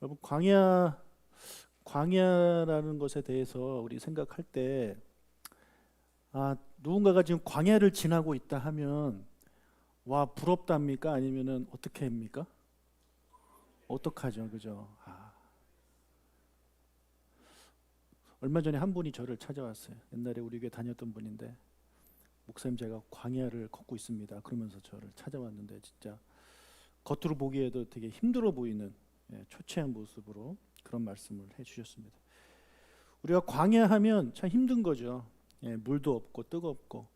여러분, 광야라는 것에 대해서 우리 생각할 때, 누군가가 지금 광야를 지나고 있다 하면, 와, 부럽답니까? 아니면은 어떻게 합니까? 어떡하죠, 그죠? 얼마 전에 한 분이 저를 찾아왔어요. 옛날에 우리 교회 다녔던 분인데, 목사님 제가 광야를 걷고 있습니다. 그러면서 저를 찾아왔는데, 진짜 겉으로 보기에도 되게 힘들어 보이는 초췌한 모습으로 그런 말씀을 해주셨습니다. 우리가 광야하면 참 힘든 거죠. 물도 없고 뜨겁고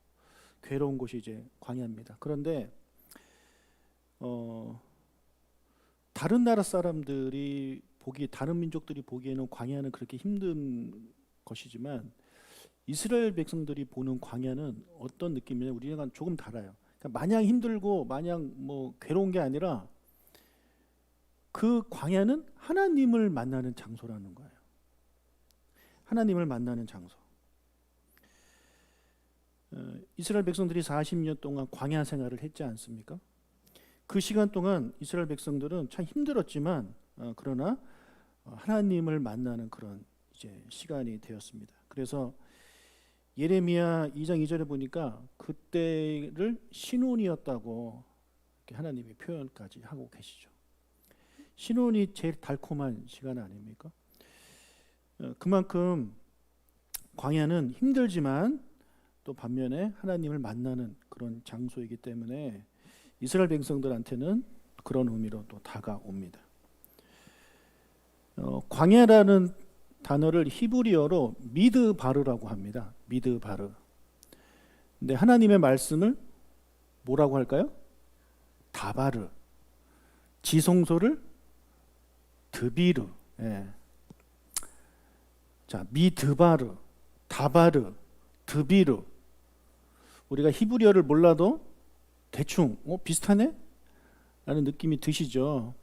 괴로운 곳이 이제 광야입니다. 그런데 다른 나라 사람들이 다른 민족들이 보기에는 광야는 그렇게 힘든 것이지만 이스라엘 백성들이 보는 광야는 어떤 느낌이냐, 우리랑 조금 달라요. 그러니까 마냥 힘들고 마냥 뭐 괴로운 게 아니라 그 광야는 하나님을 만나는 장소라는 거예요. 하나님을 만나는 장소. 이스라엘 백성들이 40년 동안 광야 생활을 했지 않습니까? 그 시간 동안 이스라엘 백성들은 참 힘들었지만 그러나 하나님을 만나는 그런 이제 시간이 되었습니다. 그래서 예레미야 2장 2절에 보니까 그때를 신혼이었다고 하나님이 표현까지 하고 계시죠. 신혼이 제일 달콤한 시간 아닙니까? 그만큼 광야는 힘들지만 또 반면에 하나님을 만나는 그런 장소이기 때문에 이스라엘 백성들한테는 그런 의미로 또 다가옵니다. 광야라는 단어를 히브리어로 미드바르라고 합니다. 미드바르. 근데 하나님의 말씀을 뭐라고 할까요? 다바르. 지성소를 드비르. 자, 미드바르, 다바르, 드비르. 우리가 히브리어를 몰라도 대충 비슷하네? 라는 느낌이 드시죠?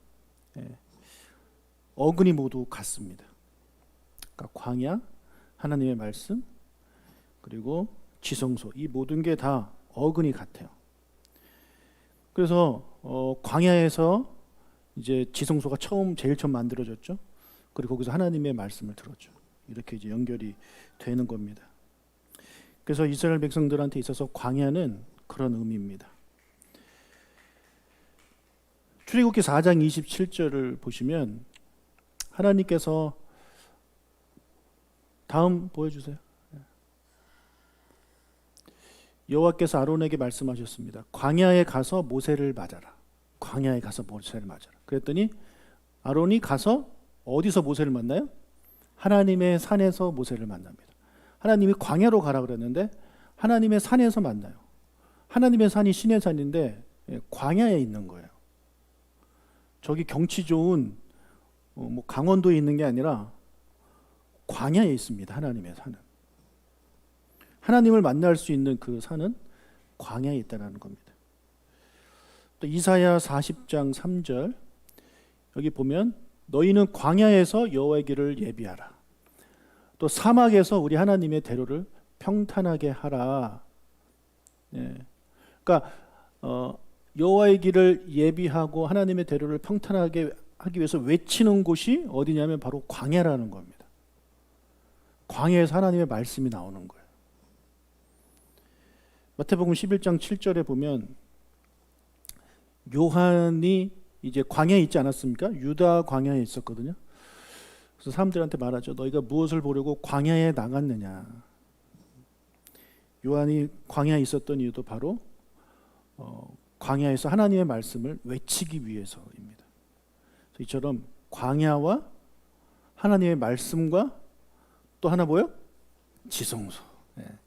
어근이 모두 같습니다. 그러니까 광야, 하나님의 말씀, 그리고 지성소, 이 모든 게 다 어근이 같아요. 그래서 광야에서 이제 지성소가 제일 처음 만들어졌죠. 그리고 거기서 하나님의 말씀을 들었죠. 이렇게 이제 연결이 되는 겁니다. 그래서 이스라엘 백성들한테 있어서 광야는 그런 의미입니다. 출애굽기 4장 27절을 보시면 하나님께서 다음 보여주세요. 여호와께서 아론에게 말씀하셨습니다. 광야에 가서 모세를 맞아라. 광야에 가서 모세를 맞아라. 그랬더니 아론이 가서 어디서 모세를 만나요? 하나님의 산에서 모세를 만납니다. 하나님이 광야로 가라 그랬는데 하나님의 산에서 만나요. 하나님의 산이 신의 산인데 광야에 있는 거예요. 저기 경치 좋은 뭐 강원도에 있는 게 아니라 광야에 있습니다. 하나님의 산은. 하나님을 만날 수 있는 그 산은 광야에 있다는 겁니다. 또 이사야 40장 3절 여기 보면 너희는 광야에서 여호와의 길을 예비하라. 또 사막에서 우리 하나님의 대로를 평탄하게 하라. 그러니까 여호와의 길을 예비하고 하나님의 대로를 평탄하게 하기 위해서 외치는 곳이 어디냐면 바로 광야라는 겁니다. 광야에서 하나님의 말씀이 나오는 거예요. 마태복음 11장 7절에 보면 요한이 이제 광야에 있지 않았습니까? 유다 광야에 있었거든요. 그래서 사람들한테 말하죠. 너희가 무엇을 보려고 광야에 나갔느냐. 요한이 광야에 있었던 이유도 바로 광야에서 하나님의 말씀을 외치기 위해서입니다. 이처럼 광야와 하나님의 말씀과 또 하나 뭐요? 지성소.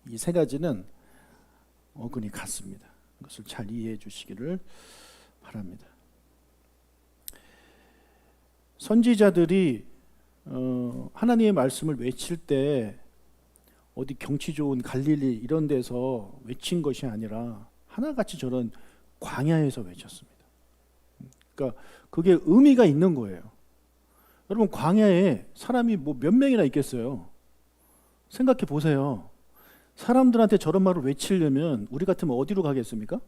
이 세 가지는 어근이 같습니다. 이것을 잘 이해해 주시기를 바랍니다. 선지자들이 하나님의 말씀을 외칠 때 어디 경치 좋은 갈릴리 이런 데서 외친 것이 아니라 하나같이 저런 광야에서 외쳤습니다. 그러니까 그게 의미가 있는 거예요. 여러분, 광야에 사람이 뭐 몇 명이나 있겠어요? 생각해 보세요. 사람들한테 저런 말을 외치려면 우리 같으면 어디로 가겠습니까?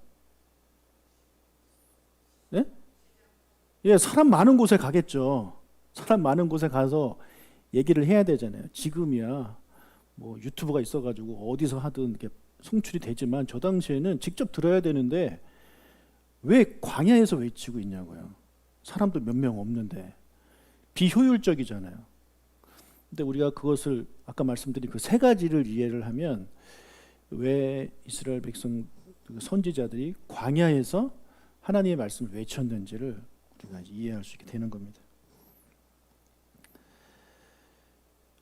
네? 예, 사람 많은 곳에 가겠죠. 사람 많은 곳에 가서 얘기를 해야 되잖아요. 지금이야 뭐 유튜브가 있어가지고 어디서 하든 이렇게 송출이 되지만 저 당시에는 직접 들어야 되는데 왜 광야에서 외치고 있냐고요. 사람도 몇 명 없는데 비효율적이잖아요. 근데 우리가 그것을 아까 말씀드린 그 세 가지를 이해를 하면 왜 이스라엘 백성 선지자들이 광야에서 하나님의 말씀을 외쳤는지를 우리가 이해할 수 있게 되는 겁니다.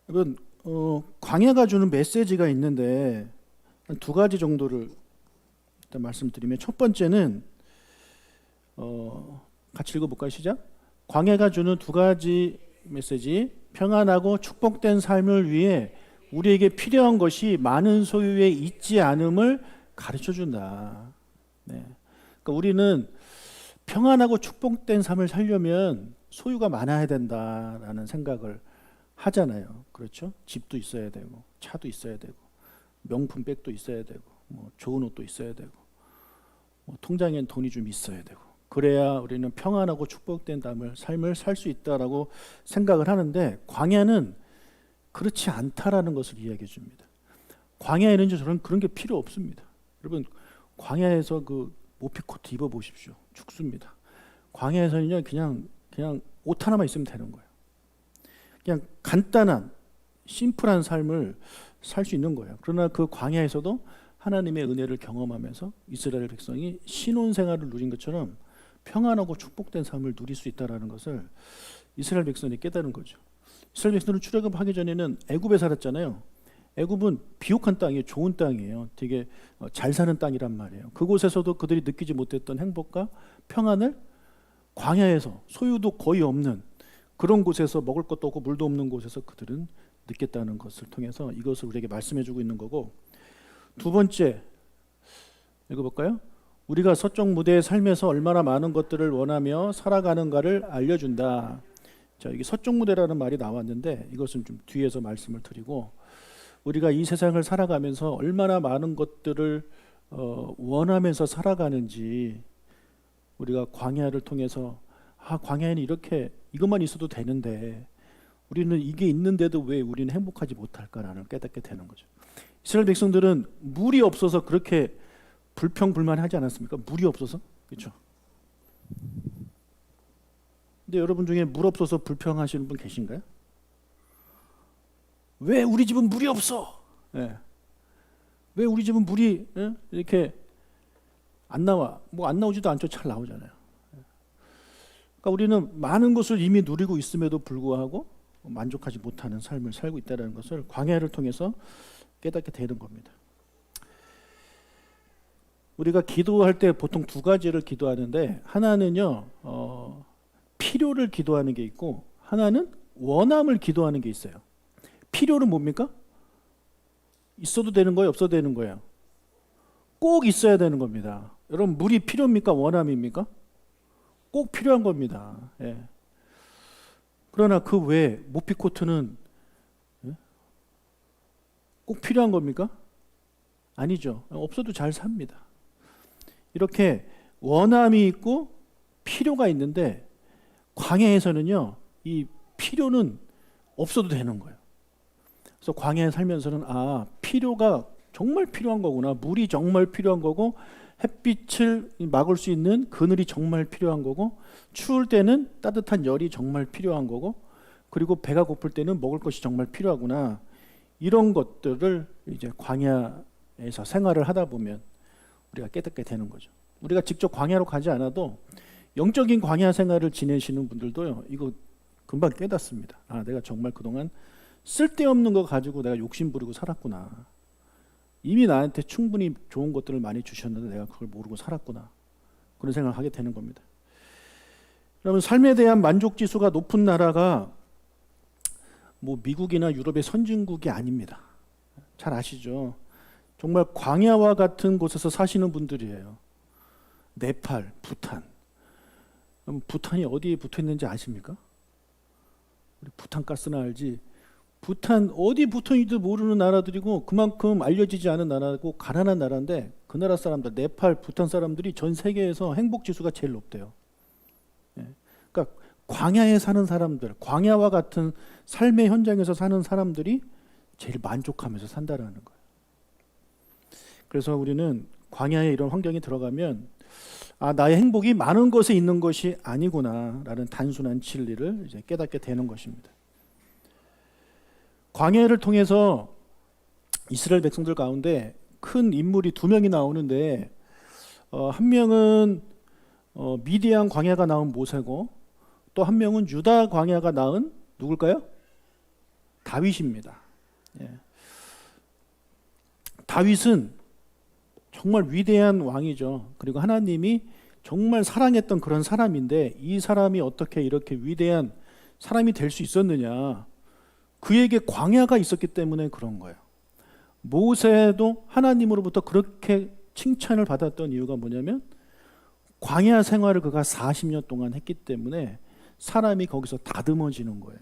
여러분, 광야가 주는 메시지가 있는데 한 두 가지 정도를 일단 말씀드리면, 첫 번째는 같이 읽어볼까요? 시작. 광야가 주는 두 가지 메시지. 평안하고 축복된 삶을 위해 우리에게 필요한 것이 많은 소유에 있지 않음을 가르쳐 준다. 네. 그러니까 우리는 평안하고 축복된 삶을 살려면 소유가 많아야 된다라는 생각을 하잖아요. 그렇죠? 집도 있어야 되고, 차도 있어야 되고, 명품 백도 있어야 되고, 뭐 좋은 옷도 있어야 되고, 뭐 통장엔 돈이 좀 있어야 되고, 그래야 우리는 평안하고 축복된 삶을 살 수 있다라고 생각을 하는데, 광야는 그렇지 않다라는 것을 이야기해 줍니다. 광야에는 저런 그런 게 필요 없습니다. 여러분, 광야에서 그 모피코트 입어 보십시오. 죽습니다. 광야에서는요, 그냥 옷 하나만 있으면 되는 거예요. 그냥 간단한 심플한 삶을 살 수 있는 거예요. 그러나 그 광야에서도 하나님의 은혜를 경험하면서 이스라엘 백성이 신혼생활을 누린 것처럼 평안하고 축복된 삶을 누릴 수 있다는 것을 이스라엘 백성이 깨달은 거죠. 이스라엘 백성은 출애굽하기 전에는 애굽에 살았잖아요. 애굽은 비옥한 땅이에요. 좋은 땅이에요. 되게 잘 사는 땅이란 말이에요. 그곳에서도 그들이 느끼지 못했던 행복과 평안을 광야에서, 소유도 거의 없는 그런 곳에서, 먹을 것도 없고 물도 없는 곳에서 그들은 느꼈다는 것을 통해서 이것을 우리에게 말씀해 주고 있는 거고, 두 번째 읽어볼까요? 우리가 서쪽 무대의 삶에서 얼마나 많은 것들을 원하며 살아가는가를 알려준다. 자, 여기 서쪽 무대라는 말이 나왔는데 이것은 좀 뒤에서 말씀을 드리고, 우리가 이 세상을 살아가면서 얼마나 많은 것들을 원하면서 살아가는지 우리가 광야를 통해서, 광야에는 이렇게 이것만 있어도 되는데 우리는 이게 있는데도 왜 우리는 행복하지 못할까라는 깨닫게 되는 거죠. 이스라엘 백성들은 물이 없어서 그렇게 불평불만하지 않았습니까? 물이 없어서, 그렇죠? 근데 여러분 중에 물 없어서 불평하시는 분 계신가요? 왜 우리 집은 물이 없어? 네. 왜 우리 집은 물이 이렇게 안 나와? 뭐 안 나오지도 않죠. 잘 나오잖아요. 그러니까 우리는 많은 것을 이미 누리고 있음에도 불구하고 만족하지 못하는 삶을 살고 있다는 것을 광야를 통해서 깨닫게 되는 겁니다. 우리가 기도할 때 보통 두 가지를 기도하는데, 하나는요 필요를 기도하는 게 있고, 하나는 원함을 기도하는 게 있어요. 필요는 뭡니까? 있어도 되는 거예요? 없어도 되는 거예요? 꼭 있어야 되는 겁니다. 여러분, 물이 필요입니까? 원함입니까? 꼭 필요한 겁니다. 예. 그러나 그 외에 모피코트는 꼭 필요한 겁니까? 아니죠. 없어도 잘 삽니다. 이렇게 원함이 있고 필요가 있는데, 광야에서는요 이 필요는 없어도 되는 거예요. 그래서 광야에 살면서는 필요가 정말 필요한 거구나. 물이 정말 필요한 거고, 햇빛을 막을 수 있는 그늘이 정말 필요한 거고, 추울 때는 따뜻한 열이 정말 필요한 거고, 그리고 배가 고플 때는 먹을 것이 정말 필요하구나. 이런 것들을 이제 광야에서 생활을 하다 보면 우리가 깨닫게 되는 거죠. 우리가 직접 광야로 가지 않아도 영적인 광야 생활을 지내시는 분들도요, 이거 금방 깨닫습니다. 내가 정말 그동안 쓸데없는 거 가지고 내가 욕심 부리고 살았구나. 이미 나한테 충분히 좋은 것들을 많이 주셨는데 내가 그걸 모르고 살았구나. 그런 생각을 하게 되는 겁니다. 그러면 삶에 대한 만족 지수가 높은 나라가 뭐 미국이나 유럽의 선진국이 아닙니다. 잘 아시죠? 정말 광야와 같은 곳에서 사시는 분들이에요. 네팔, 부탄. 그럼 부탄이 어디에 붙어 있는지 아십니까? 우리 부탄 가스나 알지? 부탄 어디 붙어 있는지도 모르는 나라들이고, 그만큼 알려지지 않은 나라고 가난한 나라인데, 그 나라 사람들, 네팔, 부탄 사람들이 전 세계에서 행복 지수가 제일 높대요. 예. 그러니까 광야에 사는 사람들, 광야와 같은 삶의 현장에서 사는 사람들이 제일 만족하면서 산다라는 거예요. 그래서 우리는 광야에 이런 환경에 들어가면 나의 행복이 많은 것에 있는 것이 아니구나라는 단순한 진리를 이제 깨닫게 되는 것입니다. 광야를 통해서 이스라엘 백성들 가운데 큰 인물이 두 명이 나오는데 한 명은 미디안 광야가 낳은 모세고 또 한 명은 유다 광야가 낳은 누굴까요? 다윗입니다. 예. 다윗은 정말 위대한 왕이죠. 그리고 하나님이 정말 사랑했던 그런 사람인데 이 사람이 어떻게 이렇게 위대한 사람이 될 수 있었느냐? 그에게 광야가 있었기 때문에 그런 거예요. 모세도 하나님으로부터 그렇게 칭찬을 받았던 이유가 뭐냐면 광야 생활을 그가 40년 동안 했기 때문에 사람이 거기서 다듬어지는 거예요.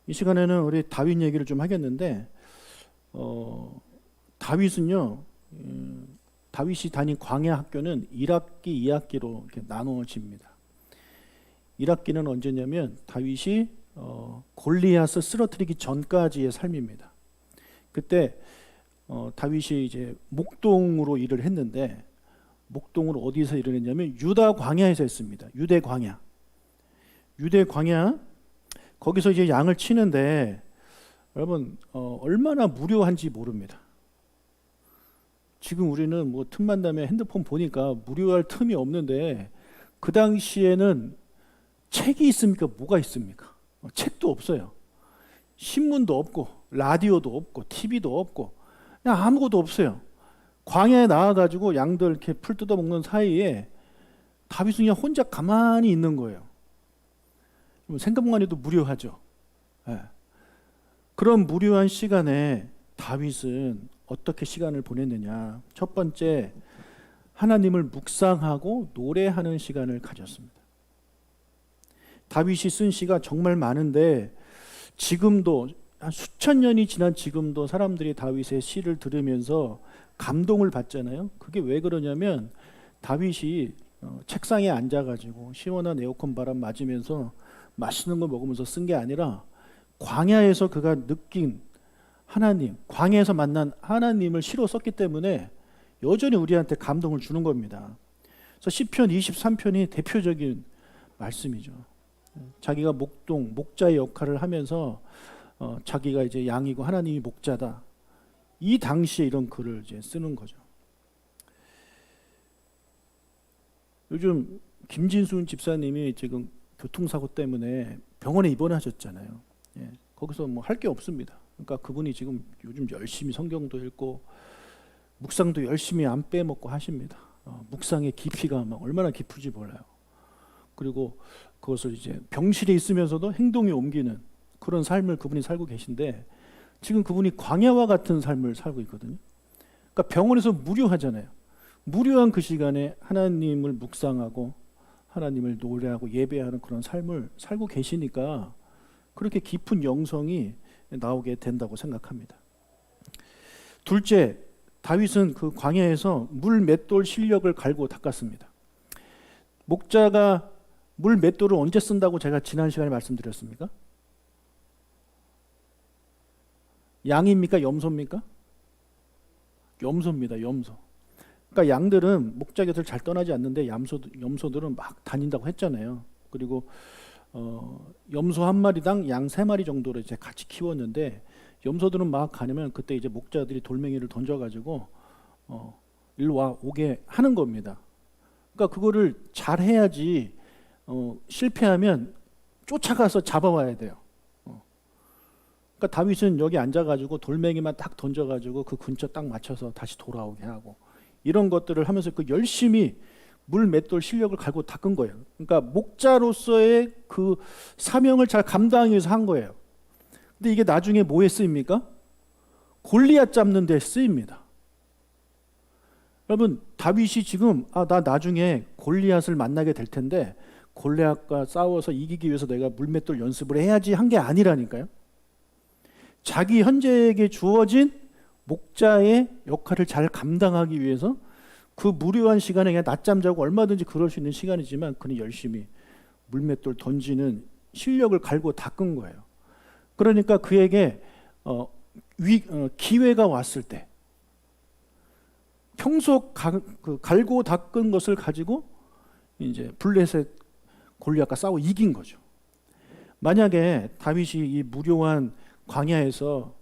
이 시간에는 우리 다윗 얘기를 좀 하겠는데 다윗은요, 다윗이 다닌 광야 학교는 1학기, 2학기로 이렇게 나누어집니다. 1학기는 언제냐면 다윗이 골리앗을 쓰러뜨리기 전까지의 삶입니다. 그때 다윗이 이제 목동으로 일을 했는데 목동으로 어디서 일을 했냐면 유다 광야에서 했습니다. 유대 광야. 유대 광야 거기서 이제 양을 치는데 여러분 얼마나 무료한지 모릅니다. 지금 우리는 뭐 틈만 나면 핸드폰 보니까 무료할 틈이 없는데 그 당시에는 책이 있습니까? 뭐가 있습니까? 책도 없어요. 신문도 없고 라디오도 없고 TV도 없고 그냥 아무것도 없어요. 광야에 나와가지고 양들 이렇게 풀 뜯어먹는 사이에 다윗은 그냥 혼자 가만히 있는 거예요. 생각만 해도 무료하죠. 네. 그런 무료한 시간에 다윗은 어떻게 시간을 보냈느냐. 첫 번째, 하나님을 묵상하고 노래하는 시간을 가졌습니다. 다윗이 쓴 시가 정말 많은데 지금도 한 수천 년이 지난 지금도 사람들이 다윗의 시를 들으면서 감동을 받잖아요. 그게 왜 그러냐면 다윗이 책상에 앉아가지고 시원한 에어컨 바람 맞으면서 맛있는 거 먹으면서 쓴 게 아니라 광야에서 그가 느낀 하나님, 광야에서 만난 하나님을 시로 썼기 때문에 여전히 우리한테 감동을 주는 겁니다. 그래서 시편 23편이 대표적인 말씀이죠. 자기가 목자의 역할을 하면서 자기가 이제 양이고 하나님이 목자다. 이 당시에 이런 글을 이제 쓰는 거죠. 요즘 김진순 집사님이 지금 교통사고 때문에 병원에 입원하셨잖아요. 예, 거기서 뭐 할 게 없습니다. 그러니까 그분이 지금 요즘 열심히 성경도 읽고 묵상도 열심히 안 빼먹고 하십니다. 묵상의 깊이가 막 얼마나 깊을지 몰라요. 그리고 그것을 이제 병실에 있으면서도 행동이 옮기는 그런 삶을 그분이 살고 계신데 지금 그분이 광야와 같은 삶을 살고 있거든요. 그러니까 병원에서 무료하잖아요. 무료한 그 시간에 하나님을 묵상하고 하나님을 노래하고 예배하는 그런 삶을 살고 계시니까 그렇게 깊은 영성이 나오게 된다고 생각합니다. 둘째, 다윗은 그 광야에서 물 맷돌 실력을 갈고 닦았습니다. 목자가 물 맷돌을 언제 쓴다고 제가 지난 시간에 말씀드렸습니까? 양입니까? 염소입니까? 염소입니다. 염소. 그러니까 양들은 목자 곁을 잘 떠나지 않는데 염소들은 막 다닌다고 했잖아요. 그리고 염소 한 마리당 양 세 마리 정도로 이제 같이 키웠는데 염소들은 막 가려면 그때 이제 목자들이 돌멩이를 던져가지고 일로 와 오게 하는 겁니다. 그러니까 그거를 잘 해야지 실패하면 쫓아가서 잡아와야 돼요. 그러니까 다윗은 여기 앉아가지고 돌멩이만 딱 던져가지고 그 근처 딱 맞춰서 다시 돌아오게 하고 이런 것들을 하면서 그 열심히 물 맷돌 실력을 갈고 닦은 거예요. 그러니까 목자로서의 그 사명을 잘 감당하기 위해서 한 거예요. 근데 이게 나중에 뭐에 쓰입니까? 골리앗 잡는 데 쓰입니다. 여러분 다윗이 지금 나 나중에 골리앗을 만나게 될 텐데 골리앗과 싸워서 이기기 위해서 내가 물맷돌 연습을 해야지 한 게 아니라니까요. 자기 현재에게 주어진 목자의 역할을 잘 감당하기 위해서 그 무료한 시간에 그냥 낮잠 자고 얼마든지 그럴 수 있는 시간이지만 그는 열심히 물맷돌 던지는 실력을 갈고 닦은 거예요. 그러니까 그에게 기회가 왔을 때 평소 갈고 닦은 것을 가지고 이제 블레셋 골리앗과 싸워 이긴 거죠. 만약에 다윗이 이 무료한 광야에서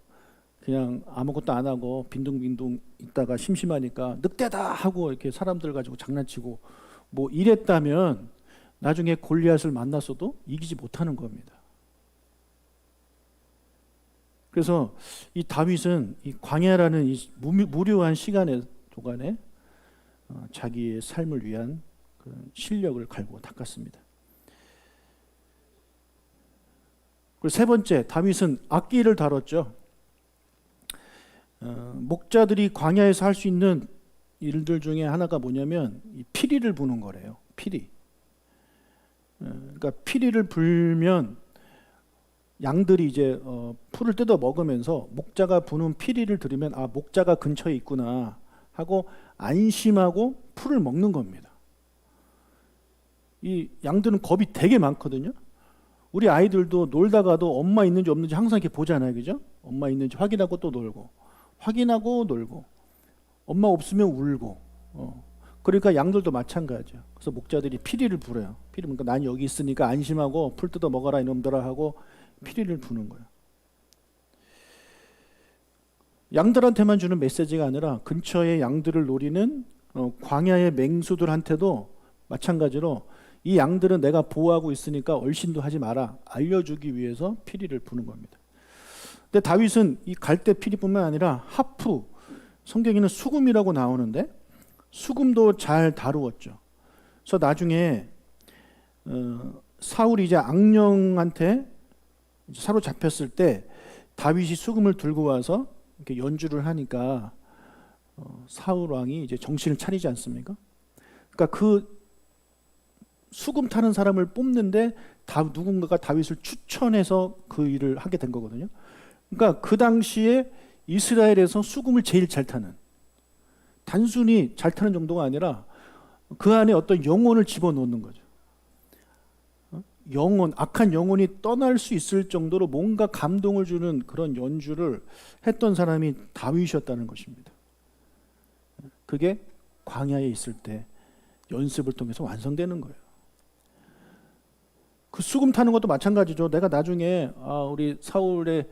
그냥 아무것도 안 하고 빈둥빈둥 있다가 심심하니까 늑대다 하고 이렇게 사람들 가지고 장난치고 뭐 이랬다면 나중에 골리앗을 만났어도 이기지 못하는 겁니다. 그래서 이 다윗은 이 광야라는 이 무료한 시간의 동안에 자기의 삶을 위한 그 실력을 갈고 닦았습니다. 그리고 세 번째, 다윗은 악기를 다뤘죠. 목자들이 광야에서 할 수 있는 일들 중에 하나가 뭐냐면 이 피리를 부는 거래요. 피리. 그러니까 피리를 불면 양들이 이제 풀을 뜯어 먹으면서 목자가 부는 피리를 들으면 아, 목자가 근처에 있구나 하고 안심하고 풀을 먹는 겁니다. 이 양들은 겁이 되게 많거든요. 우리 아이들도 놀다가도 엄마 있는지 없는지 항상 이렇게 보잖아요. 그죠? 엄마 있는지 확인하고 또 놀고, 확인하고 놀고, 엄마 없으면 울고. 그러니까 양들도 마찬가지죠. 그래서 목자들이 피리를 불어요. 피리 그러니까 난 여기 있으니까 안심하고 풀 뜯어 먹어라 이놈들아 하고 피리를 부는 거예요. 양들한테만 주는 메시지가 아니라 근처의 양들을 노리는 광야의 맹수들한테도 마찬가지로 이 양들은 내가 보호하고 있으니까 얼씬도 하지 마라 알려주기 위해서 피리를 부는 겁니다. 근데 다윗은 이 갈대 피리뿐만 아니라 하프, 성경에는 수금이라고 나오는데 수금도 잘 다루었죠. 그래서 나중에 사울이 이제 악령한테 사로잡혔을 때 다윗이 수금을 들고 와서 이렇게 연주를 하니까 사울 왕이 이제 정신을 차리지 않습니까? 그러니까 그 수금 타는 사람을 뽑는데 누군가가 다윗을 추천해서 그 일을 하게 된 거거든요. 그러니까 그 당시에 이스라엘에서 수금을 제일 잘 타는, 단순히 잘 타는 정도가 아니라 그 안에 어떤 영혼을 집어넣는 거죠. 영혼, 악한 영혼이 떠날 수 있을 정도로 뭔가 감동을 주는 그런 연주를 했던 사람이 다윗이었다는 것입니다. 그게 광야에 있을 때 연습을 통해서 완성되는 거예요. 그 수금 타는 것도 마찬가지죠. 내가 나중에 우리 사울의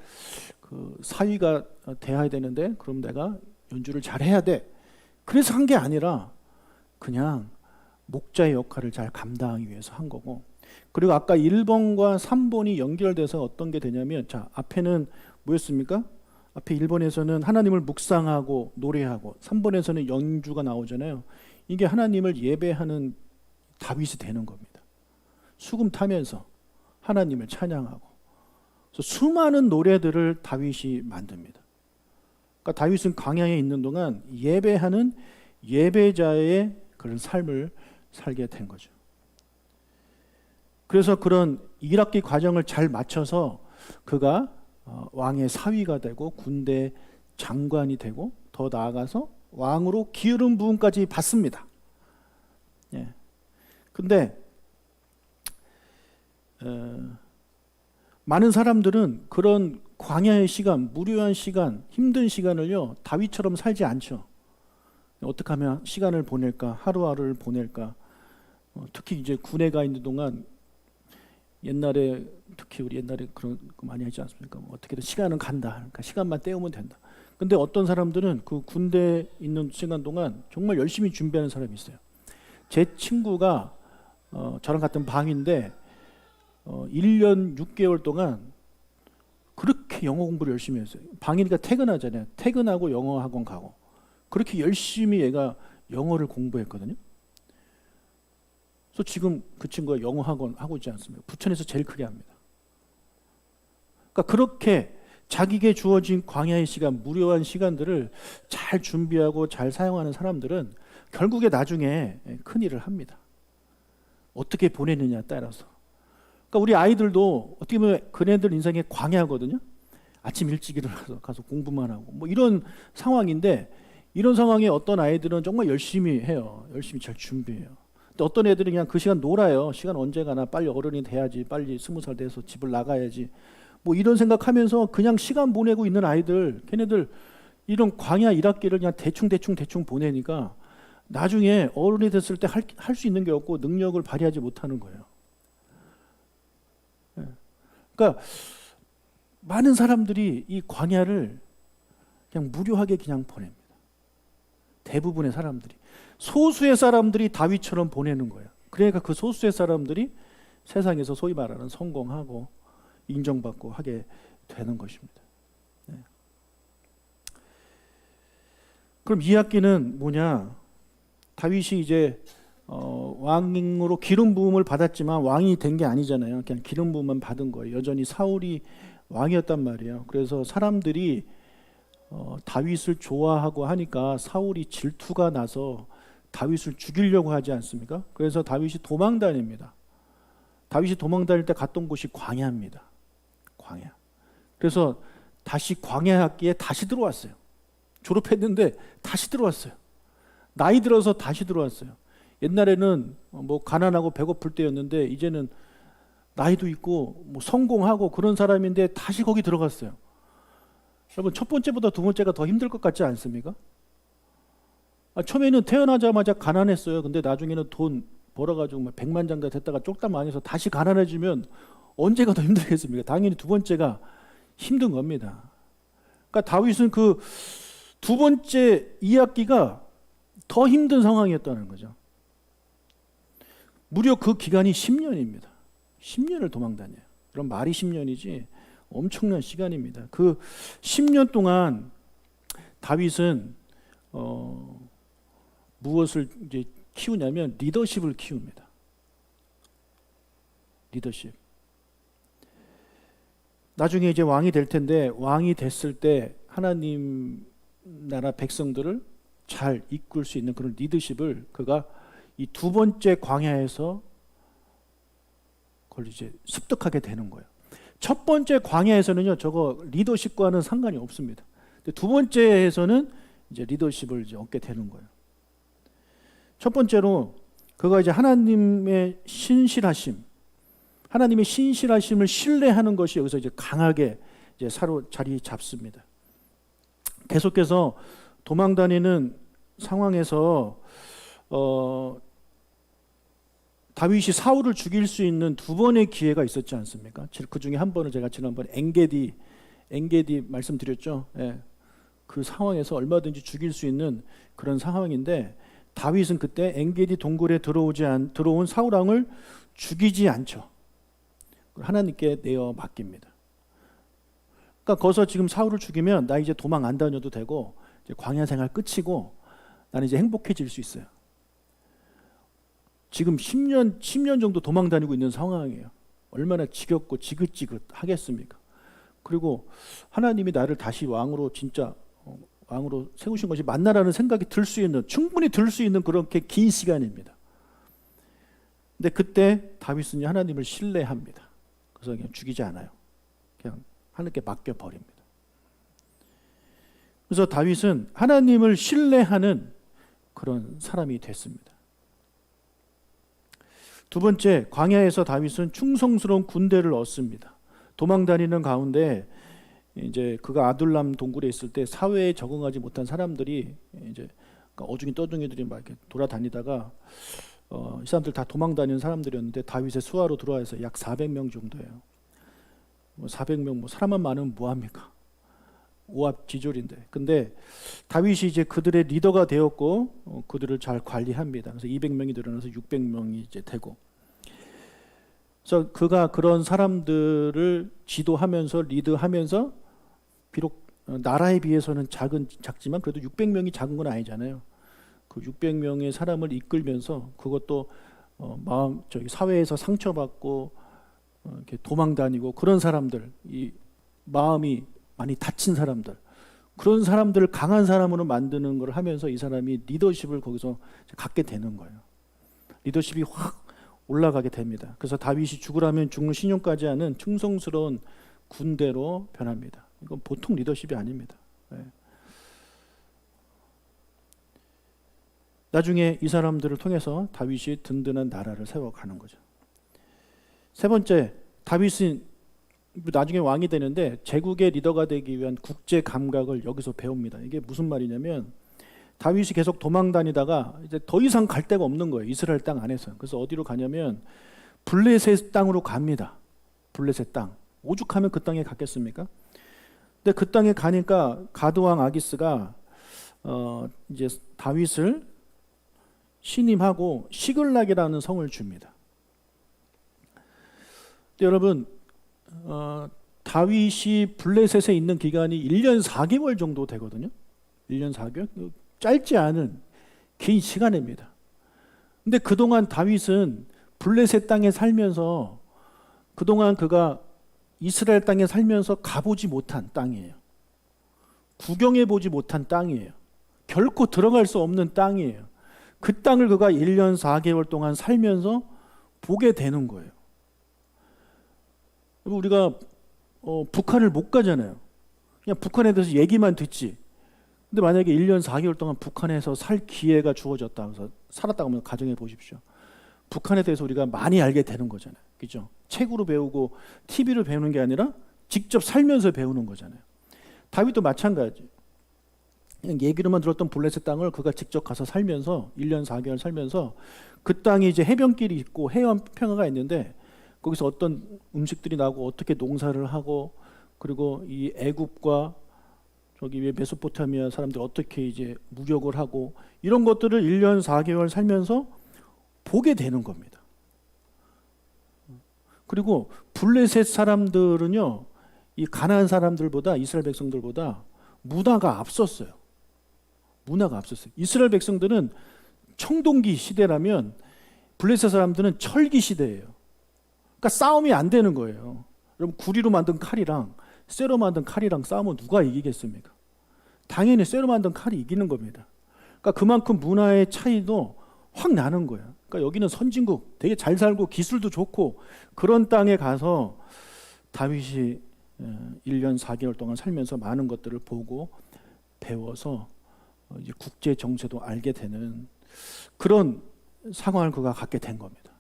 그 사위가 돼야 되는데 그럼 내가 연주를 잘 해야 돼. 그래서 한 게 아니라 그냥 목자의 역할을 잘 감당하기 위해서 한 거고. 그리고 아까 1번과 3번이 연결돼서 어떤 게 되냐면, 자, 앞에는 뭐였습니까? 앞에 1번에서는 하나님을 묵상하고 노래하고 3번에서는 연주가 나오잖아요. 이게 하나님을 예배하는 다윗이 되는 겁니다. 수금 타면서 하나님을 찬양하고. 그래서 수많은 노래들을 다윗이 만듭니다. 그러니까 다윗은 광야에 있는 동안 예배하는 예배자의 그런 삶을 살게 된 거죠. 그래서 그런 1학기 과정을 잘 마쳐서 그가 왕의 사위가 되고 군대 장관이 되고 더 나아가서 왕으로 기름 부음까지 받습니다. 예. 근데 많은 사람들은 그런 광야의 시간, 무료한 시간, 힘든 시간을요 다윗처럼 살지 않죠. 어떻게 하면 시간을 보낼까, 하루하루를 보낼까. 특히 이제 군에 가 있는 동안 옛날에, 특히 우리 옛날에 그런 거 많이 하지 않습니까? 어떻게든 시간은 간다. 그러니까 시간만 때우면 된다. 근데 어떤 사람들은 그 군대에 있는 시간 동안 정말 열심히 준비하는 사람이 있어요. 제 친구가 저랑 같은 방인데 1년 6개월 동안 그렇게 영어 공부를 열심히 했어요. 방이니까 퇴근하잖아요. 퇴근하고 영어 학원 가고. 그렇게 열심히 얘가 영어를 공부했거든요. 그래서 지금 그 친구가 영어 학원 하고 있지 않습니까? 부천에서 제일 크게 합니다. 그러니까 그렇게 자기에게 주어진 광야의 시간, 무료한 시간들을 잘 준비하고 잘 사용하는 사람들은 결국에 나중에 큰 일을 합니다. 어떻게 보내느냐에 따라서. 그러니까 우리 아이들도 어떻게 보면 그네들 인생의 광야거든요. 아침 일찍 일어나서 가서 공부만 하고 뭐 이런 상황인데, 이런 상황에 어떤 아이들은 정말 열심히 해요. 열심히 잘 준비해요. 어떤 애들이 그냥 그 시간 놀아요. 시간 언제 가나, 빨리 어른이 돼야지, 빨리 20살 돼서 집을 나가야지, 뭐 이런 생각하면서 그냥 시간 보내고 있는 아이들, 걔네들 이런 광야 1학기를 그냥 대충 보내니까 나중에 어른이 됐을 때 할 수 있는 게 없고 능력을 발휘하지 못하는 거예요. 그러니까 많은 사람들이 이 광야를 그냥 무료하게 그냥 보냅니다. 대부분의 사람들이. 소수의 사람들이 다윗처럼 보내는 거예요. 그러니까 그 소수의 사람들이 세상에서 소위 말하는 성공하고 인정받고 하게 되는 것입니다. 네. 그럼 이 학기는 뭐냐? 다윗이 이제 왕으로 기름 부음을 받았지만 왕이 된 게 아니잖아요. 그냥 기름 부음만 받은 거예요. 여전히 사울이 왕이었단 말이에요. 그래서 사람들이 다윗을 좋아하고 하니까 사울이 질투가 나서 다윗을 죽이려고 하지 않습니까? 그래서 다윗이 도망 다닙니다. 다윗이 도망 다닐 때 갔던 곳이 광야입니다. 광야. 그래서 다시 광야 학기에 다시 들어왔어요. 졸업했는데 다시 들어왔어요. 나이 들어서 다시 들어왔어요. 옛날에는 뭐 가난하고 배고플 때였는데 이제는 나이도 있고 뭐 성공하고 그런 사람인데 다시 거기 들어갔어요. 여러분, 첫 번째보다 두 번째가 더 힘들 것 같지 않습니까? 처음에는 태어나자마자 가난했어요. 근데 나중에는 돈 벌어가지고 100만장자 됐다가 쪽다 망해서 다시 가난해지면 언제가 더 힘들겠습니까? 당연히 두 번째가 힘든 겁니다. 그러니까 다윗은 그 두 번째 2학기가 더 힘든 상황이었다는 거죠. 무려 그 기간이 10년입니다. 10년을 도망 다녀요. 그럼 말이 10년이지 엄청난 시간입니다. 그 10년 동안 다윗은 무엇을 이제 키우냐면 리더십을 키웁니다. 리더십. 나중에 이제 왕이 될 텐데, 왕이 됐을 때 하나님 나라 백성들을 잘 이끌 수 있는 그런 리더십을 그가 이 두 번째 광야에서 그걸 이제 습득하게 되는 거예요. 첫 번째 광야에서는요, 저거 리더십과는 상관이 없습니다. 근데 두 번째에서는 이제 리더십을 이제 얻게 되는 거예요. 첫 번째로 그가 이제 하나님의 신실하심을 신뢰하는 것이 여기서 이제 강하게 이제 자리 잡습니다. 계속해서 도망 다니는 상황에서 다윗이 사울을 죽일 수 있는 두 번의 기회가 있었지 않습니까? 그 중에 한 번은 제가 지난번에 엔게디 말씀드렸죠. 예. 그 상황에서 얼마든지 죽일 수 있는 그런 상황인데 다윗은 그때 엔게디 동굴에 들어온 사울 왕을 죽이지 않죠. 하나님께 내어 맡깁니다. 그러니까 거기서 지금 사울을 죽이면 나 이제 도망 안 다녀도 되고 이제 광야 생활 끝이고 나는 이제 행복해질 수 있어요. 지금 10년 정도 도망 다니고 있는 상황이에요. 얼마나 지겹고 지긋지긋 하겠습니까? 그리고 하나님이 나를 다시 왕으로 진짜 왕으로 세우신 것이 맞나라는 생각이 충분히 들 수 있는 그렇게 긴 시간입니다. 근데 그때 다윗은 하나님을 신뢰합니다. 그래서 그냥 죽이지 않아요. 그냥 하나님께 맡겨버립니다. 그래서 다윗은 하나님을 신뢰하는 그런 사람이 됐습니다. 두 번째, 광야에서 다윗은 충성스러운 군대를 얻습니다. 도망 다니는 가운데 이제 그가 아둘람 동굴에 있을 때 사회에 적응하지 못한 사람들이 이제 어중이 떠중이들이 막 이렇게 돌아다니다가 이 사람들 다 도망 다니는 사람들이었는데 다윗의 수하로 들어와서 약 400명 정도예요. 400명 사람만 많으면 뭐 합니까? 오합지졸인데. 근데 다윗이 이제 그들의 리더가 되었고 그들을 잘 관리합니다. 그래서 200명이 늘어나서 600명이 이제 되고. 그래서 그가 그런 사람들을 지도하면서 리드하면서 비록 나라에 비해서는 작지만 그래도 600명이 작은 건 아니잖아요. 그 600명의 사람을 이끌면서 그것도 사회에서 상처받고 이렇게 도망 다니고 그런 사람들, 이 마음이 많이 다친 사람들, 그런 사람들을 강한 사람으로 만드는 걸 하면서 이 사람이 리더십을 거기서 갖게 되는 거예요. 리더십이 확 올라가게 됩니다. 그래서 다윗이 죽으라면 죽는 신용까지 하는 충성스러운 군대로 변합니다. 이건 보통 리더십이 아닙니다. 네. 나중에 이 사람들을 통해서 다윗이 든든한 나라를 세워가는 거죠. 세 번째, 다윗은 나중에 왕이 되는데 제국의 리더가 되기 위한 국제 감각을 여기서 배웁니다. 이게 무슨 말이냐면 다윗이 계속 도망 다니다가 이제 더 이상 갈 데가 없는 거예요. 이스라엘 땅 안에서. 그래서 어디로 가냐면 블레셋 땅으로 갑니다. 블레셋 땅. 오죽하면 그 땅에 갔겠습니까? 근데 그 땅에 가니까 가드 왕 아기스가 이제 다윗을 신임하고 시글락이라는 성을 줍니다. 근데 여러분 다윗이 블레셋에 있는 기간이 1년 4개월 정도 되거든요. 1년 4개월? 짧지 않은 긴 시간입니다. 근데 그동안 다윗은 블레셋 땅에 살면서 그동안 그가 이스라엘 땅에 살면서 가보지 못한 땅이에요. 구경해 보지 못한 땅이에요. 결코 들어갈 수 없는 땅이에요. 그 땅을 그가 1년 4개월 동안 살면서 보게 되는 거예요. 우리가 북한을 못 가잖아요. 그냥 북한에 대해서 얘기만 듣지. 근데 만약에 1년 4개월 동안 북한에서 살 기회가 주어졌다 해서 살았다고 하면 가정해 보십시오. 북한에 대해서 우리가 많이 알게 되는 거잖아요. 그죠? 책으로 배우고 TV로 배우는 게 아니라 직접 살면서 배우는 거잖아요. 다윗도 마찬가지. 그냥 얘기로만 들었던 블레셋 땅을 그가 직접 가서 살면서 1년 4개월 살면서 그 땅이 이제 해변길이 있고 해안 평야가 있는데 거기서 어떤 음식들이 나고 어떻게 농사를 하고 그리고 이 애굽과 저기 왜 메소포타미아 사람들이 어떻게 이제 무역을 하고 이런 것들을 1년 4개월 살면서 보게 되는 겁니다. 그리고 블레셋 사람들은요, 이 가나안 사람들보다 이스라엘 백성들보다 문화가 앞섰어요. 문화가 앞섰어요. 이스라엘 백성들은 청동기 시대라면 블레셋 사람들은 철기 시대예요. 그러니까 싸움이 안 되는 거예요. 여러분 구리로 만든 칼이랑 쇠로 만든 칼이랑 싸우면 누가 이기겠습니까? 당연히 쇠로 만든 칼이 이기는 겁니다. 그러니까 그만큼 문화의 차이도 확 나는 거예요. 그러니까 여기는 선진국, 되게 잘 살고 기술도 좋고 그런 땅에 가서 다윗이 1년 4개월 동안 살면서 많은 것들을 보고 배워서 이제 국제 정세도 알게 되는 그런 상황을 그가 갖게 된 겁니다.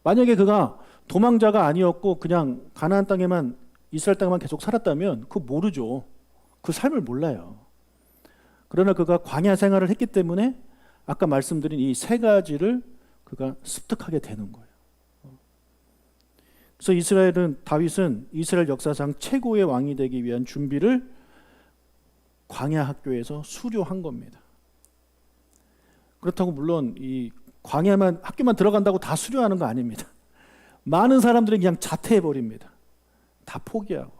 만약에 그가 도망자가 아니었고 그냥 가나안 땅에만 이스라엘 땅에만 계속 살았다면 그거 모르죠. 그 삶을 몰라요. 그러나 그가 광야 생활을 했기 때문에 아까 말씀드린 이 세 가지를 그가 습득하게 되는 거예요. 그래서 다윗은 이스라엘 역사상 최고의 왕이 되기 위한 준비를 광야 학교에서 수료한 겁니다. 그렇다고 물론 이 광야만 학교만 들어간다고 다 수료하는 거 아닙니다. 많은 사람들이 그냥 자퇴해 버립니다. 다 포기하고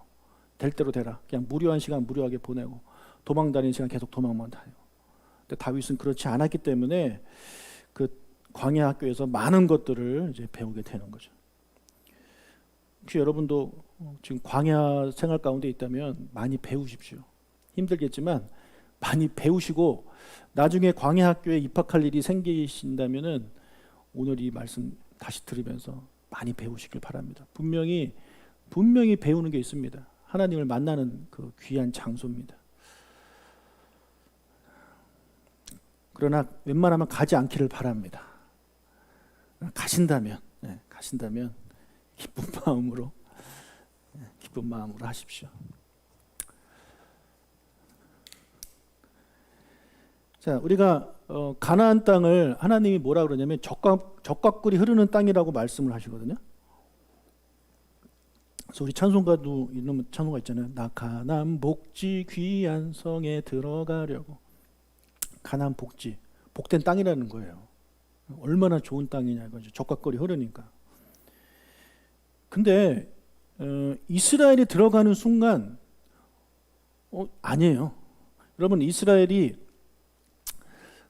될 대로 되라. 그냥 무료한 시간 무료하게 보내고 도망 다니는 시간 계속 도망만 다니고. 근데 다윗은 그렇지 않았기 때문에 그 광야 학교에서 많은 것들을 이제 배우게 되는 거죠. 혹시 여러분도 지금 광야 생활 가운데 있다면 많이 배우십시오. 힘들겠지만 많이 배우시고 나중에 광야 학교에 입학할 일이 생기신다면은 오늘 이 말씀 다시 들으면서 많이 배우시길 바랍니다. 분명히 배우는 게 있습니다. 하나님을 만나는 그 귀한 장소입니다. 그러나 웬만하면 가지 않기를 바랍니다. 가신다면 기쁜 마음으로 하십시오. 자, 우리가 가나안 땅을 하나님이 뭐라 그러냐면 적과 꿀이 흐르는 땅이라고 말씀을 하시거든요. 그래서 우리 찬송가도 이런 찬송가 있잖아요. 나 가나안 복지 귀한 성에 들어가려고. 가나안 복된 땅이라는 거예요. 얼마나 좋은 땅이냐 이거죠. 적과 꿀이 흐르니까. 근데 이스라엘이 들어가는 순간 아니에요. 여러분 이스라엘이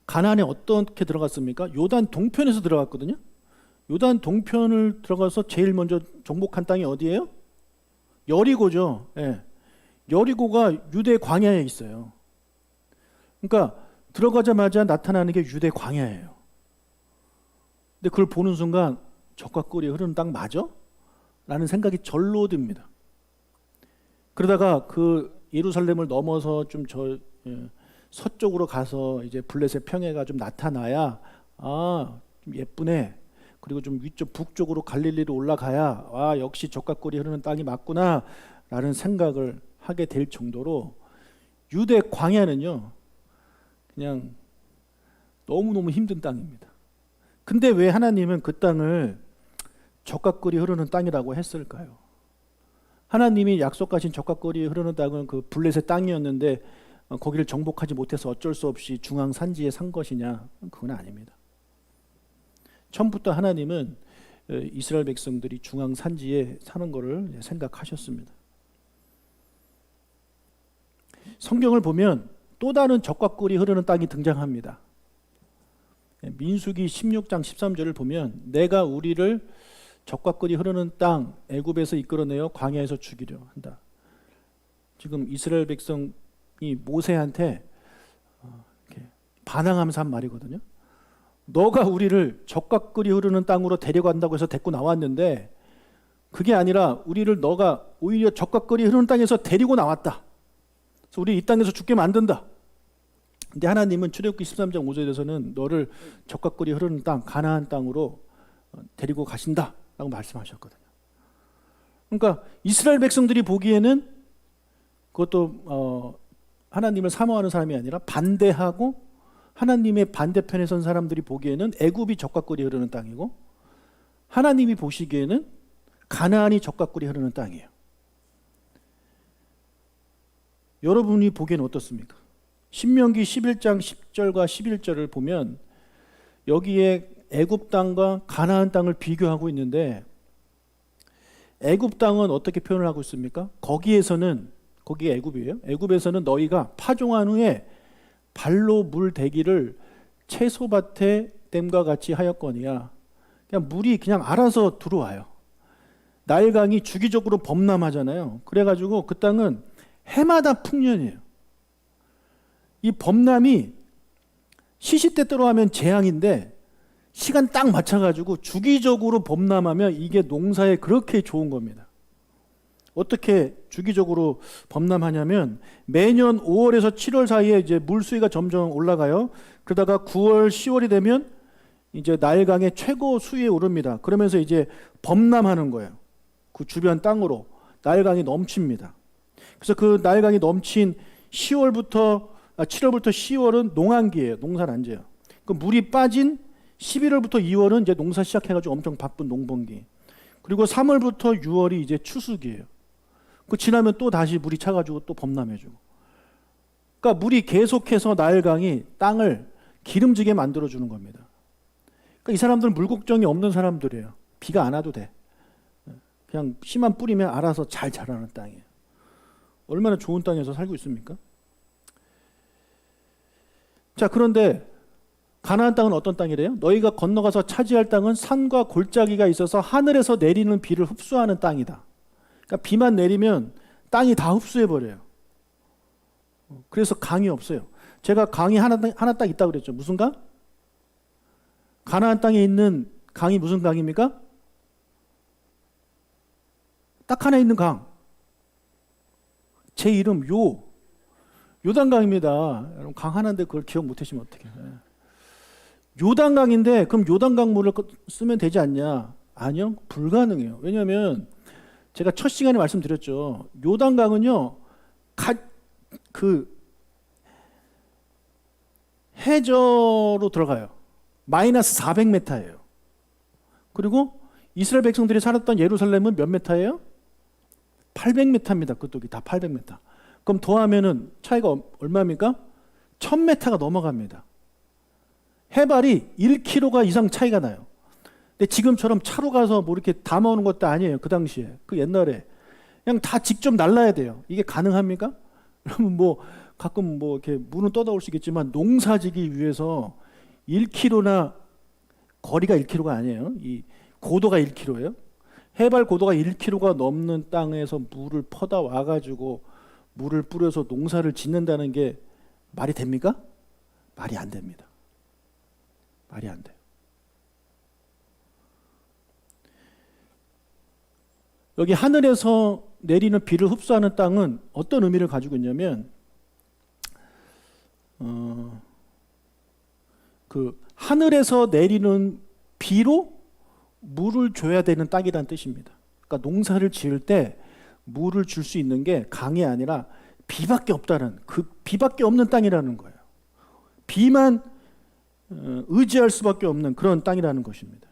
가나안에 어떻게 들어갔습니까? 요단 동편에서 들어갔거든요. 요단 동편을 들어가서 제일 먼저 정복한 땅이 어디예요? 여리고죠. 예. 여리고가 유대 광야에 있어요. 그러니까 들어가자마자 나타나는 게 유대 광야예요. 근데 그걸 보는 순간 적과 꿀이 흐르는 땅 맞아? 라는 생각이 절로 듭니다. 그러다가 그 예루살렘을 넘어서 좀 서쪽으로 가서 이제 블레셋 평야가 좀 나타나야 좀 예쁘네. 그리고 좀 위쪽 북쪽으로 갈릴리로 올라가야 역시 적각골이 흐르는 땅이 맞구나라는 생각을 하게 될 정도로 유대 광야는요 그냥 너무너무 힘든 땅입니다. 근데 왜 하나님은 그 땅을 적각골이 흐르는 땅이라고 했을까요? 하나님이 약속하신 적각골이 흐르는 땅은 그 블레셋 땅이었는데 거기를 정복하지 못해서 어쩔 수 없이 중앙 산지에 산 것이냐? 그건 아닙니다. 처음부터 하나님은 이스라엘 백성들이 중앙 산지에 사는 것을 생각하셨습니다. 성경을 보면 또 다른 적각골이 흐르는 땅이 등장합니다. 민수기 16장 13절을 보면 내가 우리를 적각골이 흐르는 땅 애굽에서 이끌어내어 광야에서 죽이려 한다. 지금 이스라엘 백성이 모세한테 이렇게 반항하면서 한 말이거든요. 너가 우리를 적각골이 흐르는 땅으로 데려간다고 해서 데리고 나왔는데 그게 아니라 우리를 너가 오히려 적각골이 흐르는 땅에서 데리고 나왔다. 그래서 우리 이 땅에서 죽게 만든다. 근데 하나님은 출애굽기 13장 5절에서는 너를 적각골이 흐르는 땅 가나안 땅으로 데리고 가신다라고 말씀하셨거든요. 그러니까 이스라엘 백성들이 보기에는 그것도 하나님을 사모하는 사람이 아니라 반대하고 하나님의 반대편에 선 사람들이 보기에는 애굽이 적각골이 흐르는 땅이고 하나님이 보시기에는 가나안이 적각골이 흐르는 땅이에요. 여러분이 보기에는 어떻습니까? 신명기 11장 10절과 11절을 보면 여기에 애굽 땅과 가나안 땅을 비교하고 있는데 애굽 땅은 어떻게 표현을 하고 있습니까? 거기에서는 거기 애굽이에요. 애굽에서는 너희가 파종한 후에 발로 물 대기를 채소밭에 댐과 같이 하였거니와 그냥 물이 그냥 알아서 들어와요. 나일강이 주기적으로 범람하잖아요. 그래가지고 그 땅은 해마다 풍년이에요. 이 범람이 시시때때로 하면 재앙인데 시간 딱 맞춰가지고 주기적으로 범람하면 이게 농사에 그렇게 좋은 겁니다. 어떻게 주기적으로 범람하냐면 매년 5월에서 7월 사이에 이제 물수위가 점점 올라가요. 그러다가 9월, 10월이 되면 이제 나일강의 최고 수위에 오릅니다. 그러면서 이제 범람하는 거예요. 그 주변 땅으로 나일강이 넘칩니다. 그래서 그 나일강이 넘친 7월부터 10월은 농한기예요. 농사를 안 지어요. 그 물이 빠진 11월부터 2월은 이제 농사 시작해가지고 엄청 바쁜 농번기. 그리고 3월부터 6월이 이제 추수기예요. 그 지나면 또 다시 물이 차가지고 또 범람해주고. 그러니까 물이 계속해서 나일강이 땅을 기름지게 만들어주는 겁니다. 그러니까 이 사람들은 물 걱정이 없는 사람들이에요. 비가 안 와도 돼. 그냥 씨만 뿌리면 알아서 잘 자라는 땅이에요. 얼마나 좋은 땅에서 살고 있습니까? 자, 그런데 가나안 땅은 어떤 땅이래요? 너희가 건너가서 차지할 땅은 산과 골짜기가 있어서 하늘에서 내리는 비를 흡수하는 땅이다. 그러니까 비만 내리면 땅이 다 흡수해버려요. 그래서 강이 없어요. 제가 강이 하나 딱 있다고 그랬죠. 무슨 강? 가나안 땅에 있는 강이 무슨 강입니까? 딱 하나 있는 강. 제 이름 요단강입니다. 여러분 강 하나인데 그걸 기억 못하시면 어떡해. 요단강인데 그럼 요단강 물을 쓰면 되지 않냐? 아니요. 불가능해요. 왜냐하면 제가 첫 시간에 말씀드렸죠. 요단강은요. 그 해저로 들어가요. 마이너스 400m예요. 그리고 이스라엘 백성들이 살았던 예루살렘은 몇 메타예요? 800m입니다. 그쪽이 다 800m. 그럼 더하면은 차이가 얼마입니까? 1000m가 넘어갑니다. 해발이 1km 이상 차이가 나요. 근데 지금처럼 차로 가서 뭐 이렇게 담아오는 것도 아니에요. 그 당시에. 그 옛날에. 그냥 다 직접 날라야 돼요. 이게 가능합니까? 그러면 뭐 가끔 뭐 이렇게 물은 떠다올 수 있겠지만 농사 지기 위해서 1km나 거리가 1km가 아니에요. 이 고도가 1km예요. 해발 고도가 1km가 넘는 땅에서 물을 퍼다 와가지고 물을 뿌려서 농사를 짓는다는 게 말이 됩니까? 말이 안 됩니다. 말이 안 돼요. 여기 하늘에서 내리는 비를 흡수하는 땅은 어떤 의미를 가지고 있냐면 그 하늘에서 내리는 비로 물을 줘야 되는 땅이라는 뜻입니다. 그러니까 농사를 지을 때 물을 줄 수 있는 게 강이 아니라 비밖에 없다는, 그 비밖에 없는 땅이라는 거예요. 비만 의지할 수밖에 없는 그런 땅이라는 것입니다.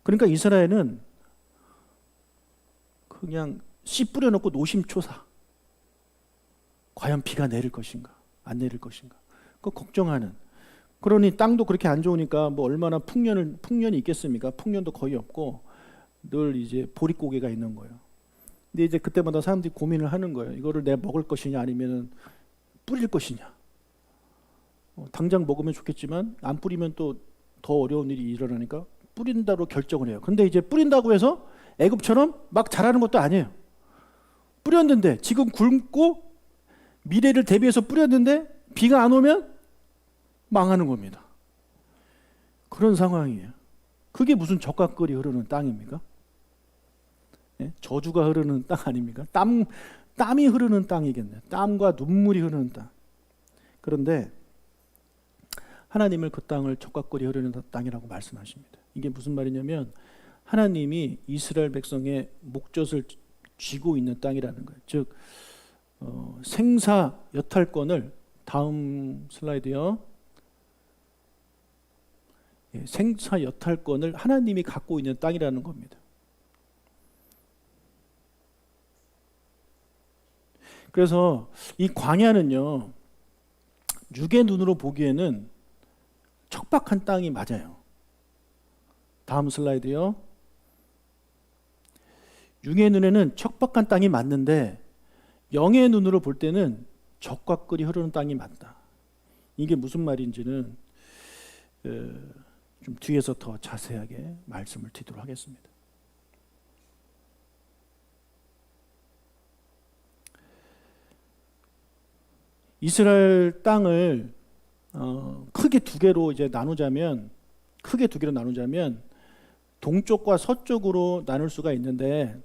그러니까 이스라엘은 그냥 씨 뿌려놓고 노심초사. 과연 비가 내릴 것인가 안 내릴 것인가 그 걱정하는. 그러니 땅도 그렇게 안 좋으니까 뭐 얼마나 풍년이 있겠습니까? 풍년도 거의 없고 늘 이제 보릿고개가 있는 거예요. 근데 이제 그때마다 사람들이 고민을 하는 거예요. 이거를 내가 먹을 것이냐 아니면 뿌릴 것이냐. 당장 먹으면 좋겠지만 안 뿌리면 또 더 어려운 일이 일어나니까 뿌린다로 결정을 해요. 근데 이제 뿌린다고 해서 애굽처럼 막 자라는 것도 아니에요. 뿌렸는데 지금 굶고 미래를 대비해서 뿌렸는데 비가 안 오면 망하는 겁니다. 그런 상황이에요. 그게 무슨 젖과 꿀이 흐르는 땅입니까? 예? 저주가 흐르는 땅 아닙니까? 땀이 흐르는 땅이겠네요. 땀과 눈물이 흐르는 땅. 그런데 하나님을 그 땅을 젖과 꿀이 흐르는 땅이라고 말씀하십니다. 이게 무슨 말이냐면 하나님이 이스라엘 백성의 목젖을 쥐고 있는 땅이라는 거예요. 즉 생사 여탈권을, 다음 슬라이드요. 예, 생사 여탈권을 하나님이 갖고 있는 땅이라는 겁니다. 그래서 이 광야는요, 육의 눈으로 보기에는 척박한 땅이 맞아요. 다음 슬라이드요. 육의 눈에는 척박한 땅이 맞는데 영의 눈으로 볼 때는 젖과 꿀이 흐르는 땅이 맞다. 이게 무슨 말인지는 좀 뒤에서 더 자세하게 말씀을 드리도록 하겠습니다. 이스라엘 땅을 크게 두 개로 나누자면 동쪽과 서쪽으로 나눌 수가 있는데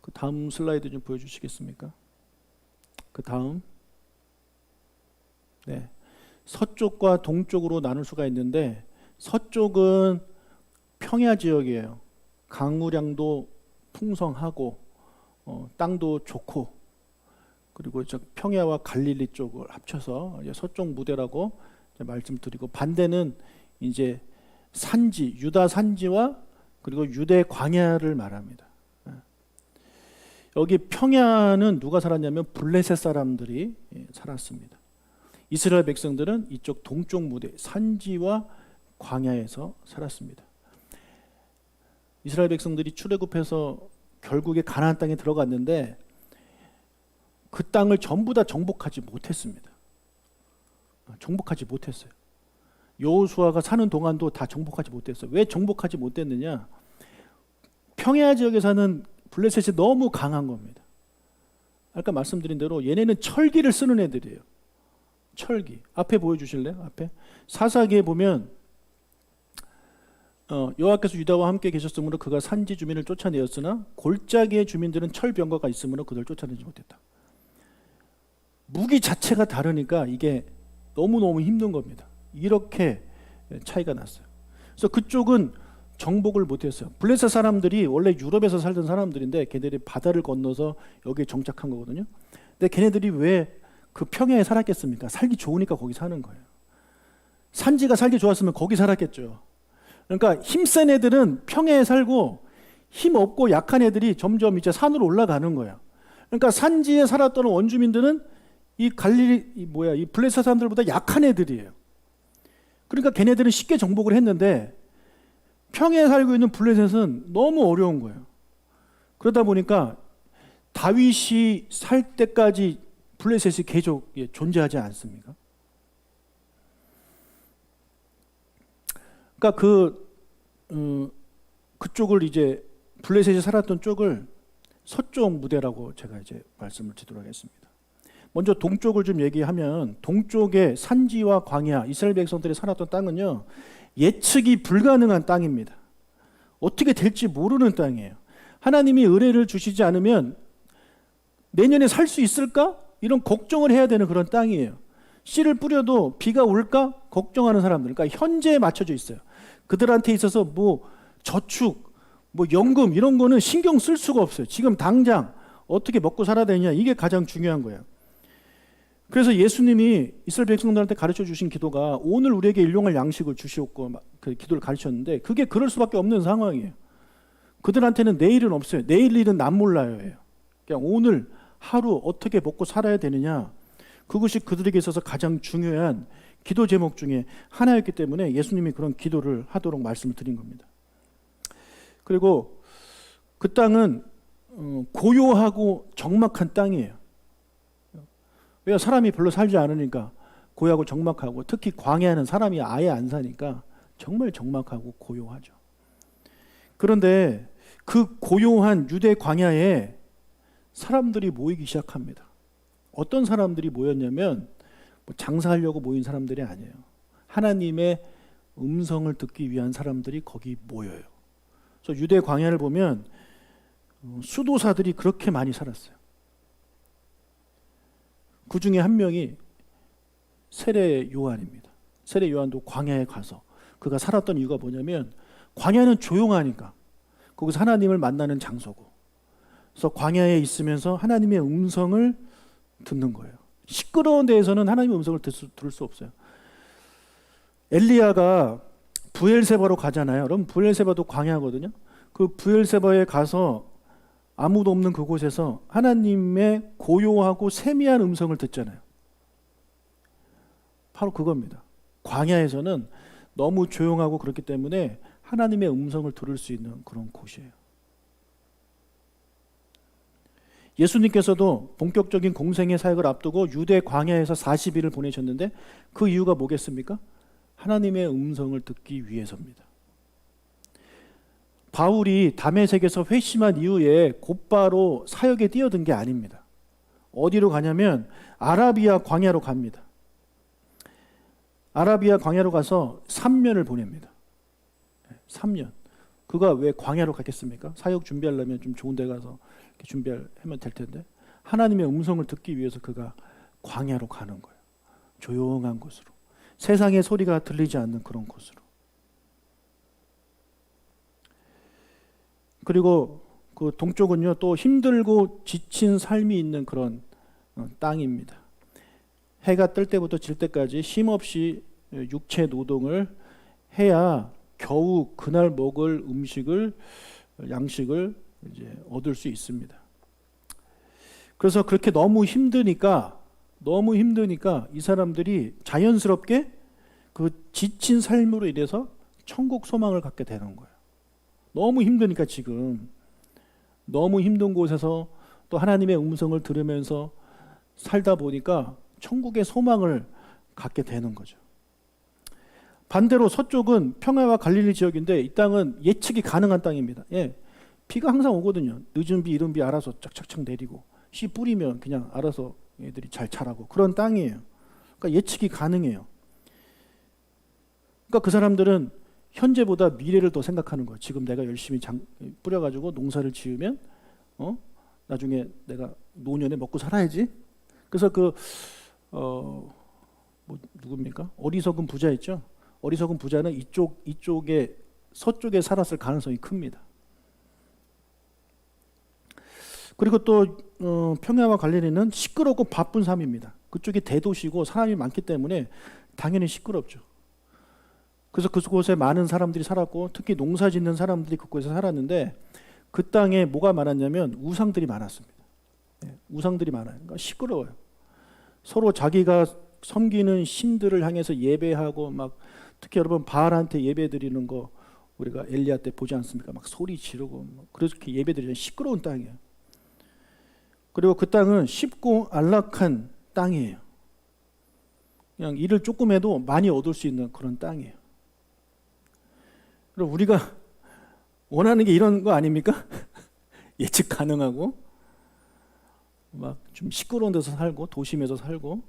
그 다음 슬라이드 좀 보여주시겠습니까? 그 다음. 네. 서쪽과 동쪽으로 나눌 수가 있는데 서쪽은 평야 지역이에요. 강우량도 풍성하고 땅도 좋고, 그리고 저 평야와 갈릴리 쪽을 합쳐서 이제 서쪽 무대라고 이제 말씀드리고, 반대는 이제 산지, 유다 산지와 그리고 유대 광야를 말합니다. 여기 평야는 누가 살았냐면 블레셋 사람들이 살았습니다. 이스라엘 백성들은 이쪽 동쪽 무대 산지와 광야에서 살았습니다. 이스라엘 백성들이 출애굽해서 결국에 가나안 땅에 들어갔는데 그 땅을 전부 다 정복하지 못했습니다. 정복하지 못했어요. 여호수아가 사는 동안도 다 정복하지 못했어요. 왜 정복하지 못했느냐? 평야 지역에 사는 블레셋이 너무 강한 겁니다. 아까 말씀드린 대로 얘네는 철기를 쓰는 애들이에요. 철기. 앞에 보여주실래요? 앞에 사사기에 보면 여호와께서 유다와 함께 계셨으므로 그가 산지 주민을 쫓아내었으나 골짜기의 주민들은 철병거가 있으므로 그들을 쫓아내지 못했다. 무기 자체가 다르니까 이게 너무너무 힘든 겁니다. 이렇게 차이가 났어요. 그래서 그쪽은 정복을 못했어요. 블레셋 사람들이 원래 유럽에서 살던 사람들인데 걔네들이 바다를 건너서 여기에 정착한 거거든요. 근데 걔네들이 왜 그 평야에 살았겠습니까? 살기 좋으니까 거기 사는 거예요. 산지가 살기 좋았으면 거기 살았겠죠. 그러니까 힘센 애들은 평야에 살고 힘 없고 약한 애들이 점점 이제 산으로 올라가는 거예요. 그러니까 산지에 살았던 원주민들은 이 블레셋 사람들보다 약한 애들이에요. 그러니까 걔네들은 쉽게 정복을 했는데 평야에 살고 있는 블레셋은 너무 어려운 거예요. 그러다 보니까 다윗이 살 때까지 블레셋이 계속 존재하지 않습니까? 그러니까 그쪽을 이제 블레셋이 살았던 쪽을 서쪽 무대라고 제가 이제 말씀을 드리도록 하겠습니다. 먼저 동쪽을 좀 얘기하면 동쪽의 산지와 광야, 이스라엘 백성들이 살았던 땅은요, 예측이 불가능한 땅입니다. 어떻게 될지 모르는 땅이에요. 하나님이 의뢰를 주시지 않으면 내년에 살 수 있을까? 이런 걱정을 해야 되는 그런 땅이에요. 씨를 뿌려도 비가 올까? 걱정하는 사람들. 그러니까 현재에 맞춰져 있어요. 그들한테 있어서 뭐 저축, 뭐 연금 이런 거는 신경 쓸 수가 없어요. 지금 당장 어떻게 먹고 살아야 되냐, 이게 가장 중요한 거예요. 그래서 예수님이 이스라엘 백성들한테 가르쳐 주신 기도가 오늘 우리에게 일용할 양식을 주시옵고 그 기도를 가르쳤는데, 그게 그럴 수밖에 없는 상황이에요. 그들한테는 내일은 없어요. 내일 일은 난 몰라요예요. 그냥 오늘 하루 어떻게 먹고 살아야 되느냐, 그것이 그들에게 있어서 가장 중요한 기도 제목 중에 하나였기 때문에 예수님이 그런 기도를 하도록 말씀을 드린 겁니다. 그리고 그 땅은 고요하고 적막한 땅이에요. 왜? 사람이 별로 살지 않으니까 고요하고 적막하고, 특히 광야는 사람이 아예 안 사니까 정말 적막하고 고요하죠. 그런데 그 고요한 유대 광야에 사람들이 모이기 시작합니다. 어떤 사람들이 모였냐면 장사하려고 모인 사람들이 아니에요. 하나님의 음성을 듣기 위한 사람들이 거기 모여요. 그래서 유대 광야를 보면 수도사들이 그렇게 많이 살았어요. 그 중에 한 명이 세례 요한입니다. 세례 요한도 광야에 가서 그가 살았던 이유가 뭐냐면, 광야는 조용하니까 거기서 하나님을 만나는 장소고, 그래서 광야에 있으면서 하나님의 음성을 듣는 거예요. 시끄러운 데에서는 하나님의 음성을 들을 수 없어요. 엘리야가 브엘세바로 가잖아요. 그럼 브엘세바도 광야거든요. 그 브엘세바에 가서 아무도 없는 그곳에서 하나님의 고요하고 세미한 음성을 듣잖아요. 바로 그겁니다. 광야에서는 너무 조용하고 그렇기 때문에 하나님의 음성을 들을 수 있는 그런 곳이에요. 예수님께서도 본격적인 공생의 사역을 앞두고 유대 광야에서 40일을 보내셨는데, 그 이유가 뭐겠습니까? 하나님의 음성을 듣기 위해서입니다. 바울이 다메섹에서 회심한 이후에 곧바로 사역에 뛰어든 게 아닙니다. 어디로 가냐면 아라비아 광야로 갑니다. 아라비아 광야로 가서 3년을 보냅니다. 3년. 그가 왜 광야로 갔겠습니까? 사역 준비하려면 좀 좋은 데 가서 준비하면 될 텐데, 하나님의 음성을 듣기 위해서 그가 광야로 가는 거예요. 조용한 곳으로, 세상의 소리가 들리지 않는 그런 곳으로. 그리고 그 동쪽은요, 또 힘들고 지친 삶이 있는 그런 땅입니다. 해가 뜰 때부터 질 때까지 쉼없이 육체 노동을 해야 겨우 그날 먹을 양식을 이제 얻을 수 있습니다. 그래서 그렇게 너무 힘드니까 이 사람들이 자연스럽게 그 지친 삶으로 인해서 천국 소망을 갖게 되는 거예요. 너무 힘드니까, 지금 너무 힘든 곳에서 또 하나님의 음성을 들으면서 살다 보니까 천국의 소망을 갖게 되는 거죠. 반대로 서쪽은 평야와 갈릴리 지역인데, 이 땅은 예측이 가능한 땅입니다. 예, 비가 항상 오거든요. 늦은 비, 이른 비 알아서 쫙쫙쫙 내리고, 씨 뿌리면 그냥 알아서 애들이 잘 자라고, 그런 땅이에요. 그러니까 예측이 가능해요. 그러니까 그 사람들은 현재보다 미래를 더 생각하는 거예요. 지금 내가 열심히 뿌려가지고 농사를 지으면 나중에 내가 노년에 먹고 살아야지. 그래서 누굽니까? 어리석은 부자 있죠? 어리석은 부자는 이쪽에 서쪽에 살았을 가능성이 큽니다. 그리고 또 평야와 갈릴리는 시끄럽고 바쁜 삶입니다. 그쪽이 대도시고 사람이 많기 때문에 당연히 시끄럽죠. 그래서 그곳에 많은 사람들이 살았고, 특히 농사 짓는 사람들이 그곳에 살았는데, 그 땅에 뭐가 많았냐면 우상들이 많았습니다. 우상들이 많아요. 그러니까 시끄러워요. 서로 자기가 섬기는 신들을 향해서 예배하고, 막 특히 여러분 바알한테 예배 드리는 거 우리가 엘리야 때 보지 않습니까? 막 소리 지르고 그렇게 예배 드리는 시끄러운 땅이에요. 그리고 그 땅은 쉽고 안락한 땅이에요. 그냥 일을 조금 해도 많이 얻을 수 있는 그런 땅이에요. 그럼 우리가 원하는 게 이런 거 아닙니까? 예측 가능하고, 막 좀 시끄러운 데서 살고, 도심에서 살고,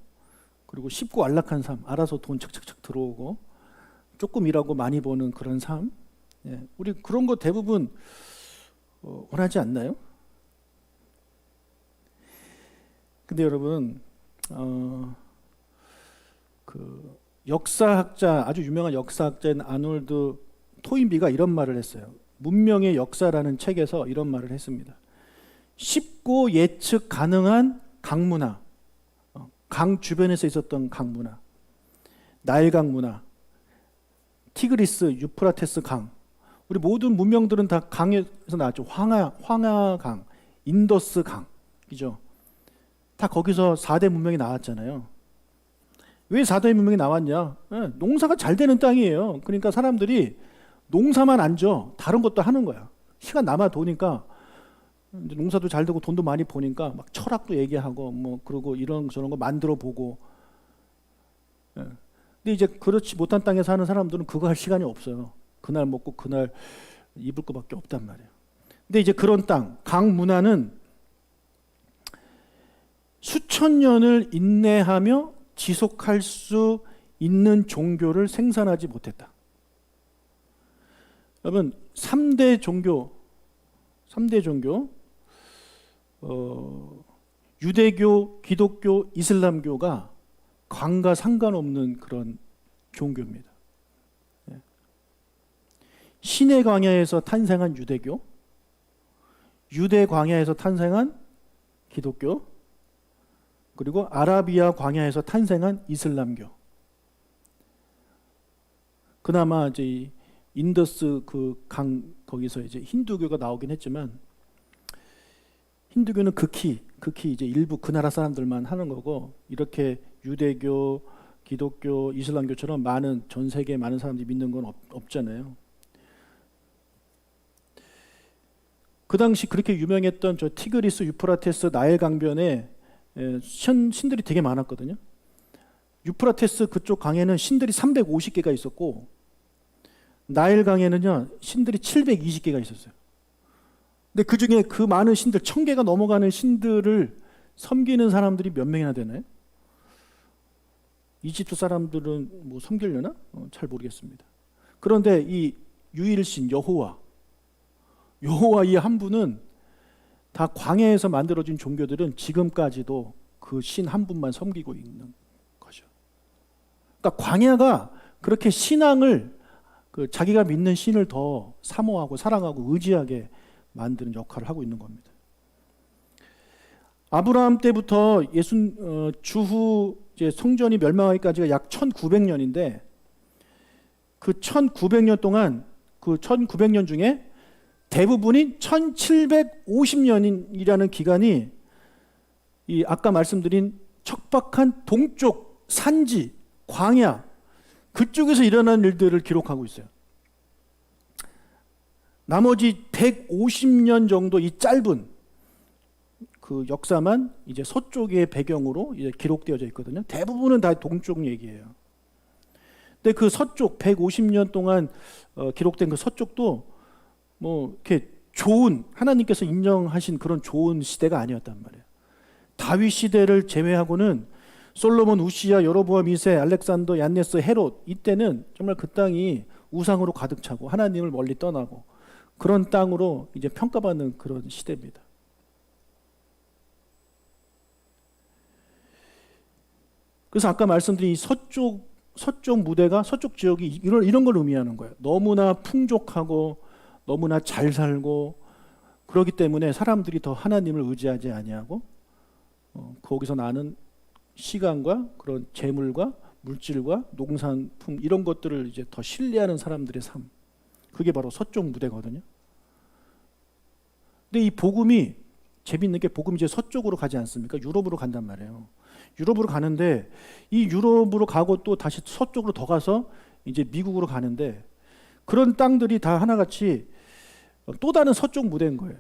그리고 쉽고 안락한 삶, 알아서 돈 착착착 들어오고, 조금 일하고 많이 버는 그런 삶. 예, 우리 그런 거 대부분 원하지 않나요? 근데 여러분, 그 역사학자, 아주 유명한 역사학자인 아놀드 토인비가 이런 말을 했어요. 문명의 역사라는 책에서 이런 말을 했습니다. 쉽고 예측 가능한 강문화, 강 주변에서 있었던 강문화, 나일강 문화, 티그리스, 유프라테스 강, 우리 모든 문명들은 다 강에서 나왔죠. 황하강, 인더스 강, 그죠? 다 거기서 4대 문명이 나왔잖아요. 왜 4대 문명이 나왔냐? 농사가 잘 되는 땅이에요. 그러니까 사람들이 농사만 안 져, 다른 것도 하는 거야. 시간 남아 도니까 이제 농사도 잘 되고 돈도 많이 버니까 막 철학도 얘기하고 뭐 그러고 이런 저런 거 만들어 보고. 근데 이제 그렇지 못한 땅에 사는 사람들은 그거 할 시간이 없어요. 그날 먹고 그날 입을 거밖에 없단 말이에요. 근데 이제 그런 땅, 강 문화는 수천 년을 인내하며 지속할 수 있는 종교를 생산하지 못했다. 여러분, 3대 종교, 유대교, 기독교, 이슬람교가 강과 상관없는 그런 종교입니다. 신의 광야에서 탄생한 유대교, 유대 광야에서 탄생한 기독교, 그리고 아라비아 광야에서 탄생한 이슬람교. 그나마 이제 인더스 그 강 거기서 이제 힌두교가 나오긴 했지만, 힌두교는 극히 이제 일부 그 나라 사람들만 하는 거고, 이렇게 유대교, 기독교, 이슬람교처럼 많은 전 세계 많은 사람들이 믿는 건 없잖아요. 그 당시 그렇게 유명했던 저 티그리스, 유프라테스, 나일 강변에 신들이 되게 많았거든요. 유프라테스 그쪽 강에는 신들이 350개가 있었고, 나일 강에는요 신들이 720개가 있었어요. 근데 그 중에 그 많은 신들, 1000개가 넘어가는 신들을 섬기는 사람들이 몇 명이나 되나요? 이집트 사람들은 뭐 섬기려나? 잘 모르겠습니다. 그런데 이 유일신 여호와 이 한 분은 다 광야에서 만들어진 종교들은 지금까지도 그 신 한 분만 섬기고 있는 거죠. 그러니까 광야가 그렇게 신앙을 자기가 믿는 신을 더 사모하고 사랑하고 의지하게 만드는 역할을 하고 있는 겁니다. 아브라함 때부터 주후 이제 성전이 멸망하기까지가 약 1900년인데, 그 1900년 동안 그 1900년 중에 대부분이 1750년이라는 기간이 이 아까 말씀드린 척박한 동쪽 산지, 광야 그쪽에서 일어난 일들을 기록하고 있어요. 나머지 150년 정도 이 짧은 그 역사만 이제 서쪽의 배경으로 이제 기록되어져 있거든요. 대부분은 다 동쪽 얘기예요. 근데 그 서쪽 150년 동안 기록된 그 서쪽도 뭐 이렇게 좋은, 하나님께서 인정하신 그런 좋은 시대가 아니었단 말이에요. 다윗 시대를 제외하고는 솔로몬, 우시야, 여로보암 2세, 알렉산더, 얀네스, 헤롯, 이때는 정말 그 땅이 우상으로 가득 차고 하나님을 멀리 떠나고 그런 땅으로 이제 평가받는 그런 시대입니다. 그래서 아까 말씀드린 이 서쪽 무대가, 서쪽 지역이 이런 걸 의미하는 거예요. 너무나 풍족하고 너무나 잘 살고, 그렇기 때문에 사람들이 더 하나님을 의지하지 아니하고 거기서 나는 시간과 그런 재물과 물질과 농산품 이런 것들을 이제 더 신뢰하는 사람들의 삶, 그게 바로 서쪽 무대거든요. 근데 이 복음이 재밌는 게, 복음이 이제 서쪽으로 가지 않습니까? 유럽으로 간단 말이에요. 유럽으로 가는데, 이 유럽으로 가고 또 다시 서쪽으로 더 가서 이제 미국으로 가는데, 그런 땅들이 다 하나같이 또 다른 서쪽 무대인 거예요.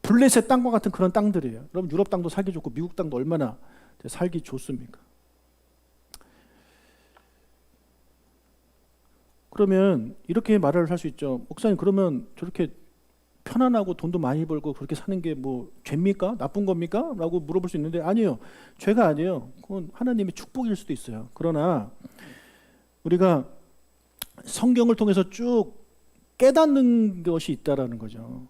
블레셋 땅과 같은 그런 땅들이에요. 여러분, 유럽 땅도 살기 좋고 미국 땅도 얼마나 살기 좋습니까? 그러면 이렇게 말을 할 수 있죠. 목사님, 그러면 저렇게 편안하고 돈도 많이 벌고 그렇게 사는 게 뭐 죄입니까? 나쁜 겁니까? 라고 물어볼 수 있는데, 아니에요. 죄가 아니에요. 그건 하나님의 축복일 수도 있어요. 그러나 우리가 성경을 통해서 쭉 깨닫는 것이 있다라는 거죠.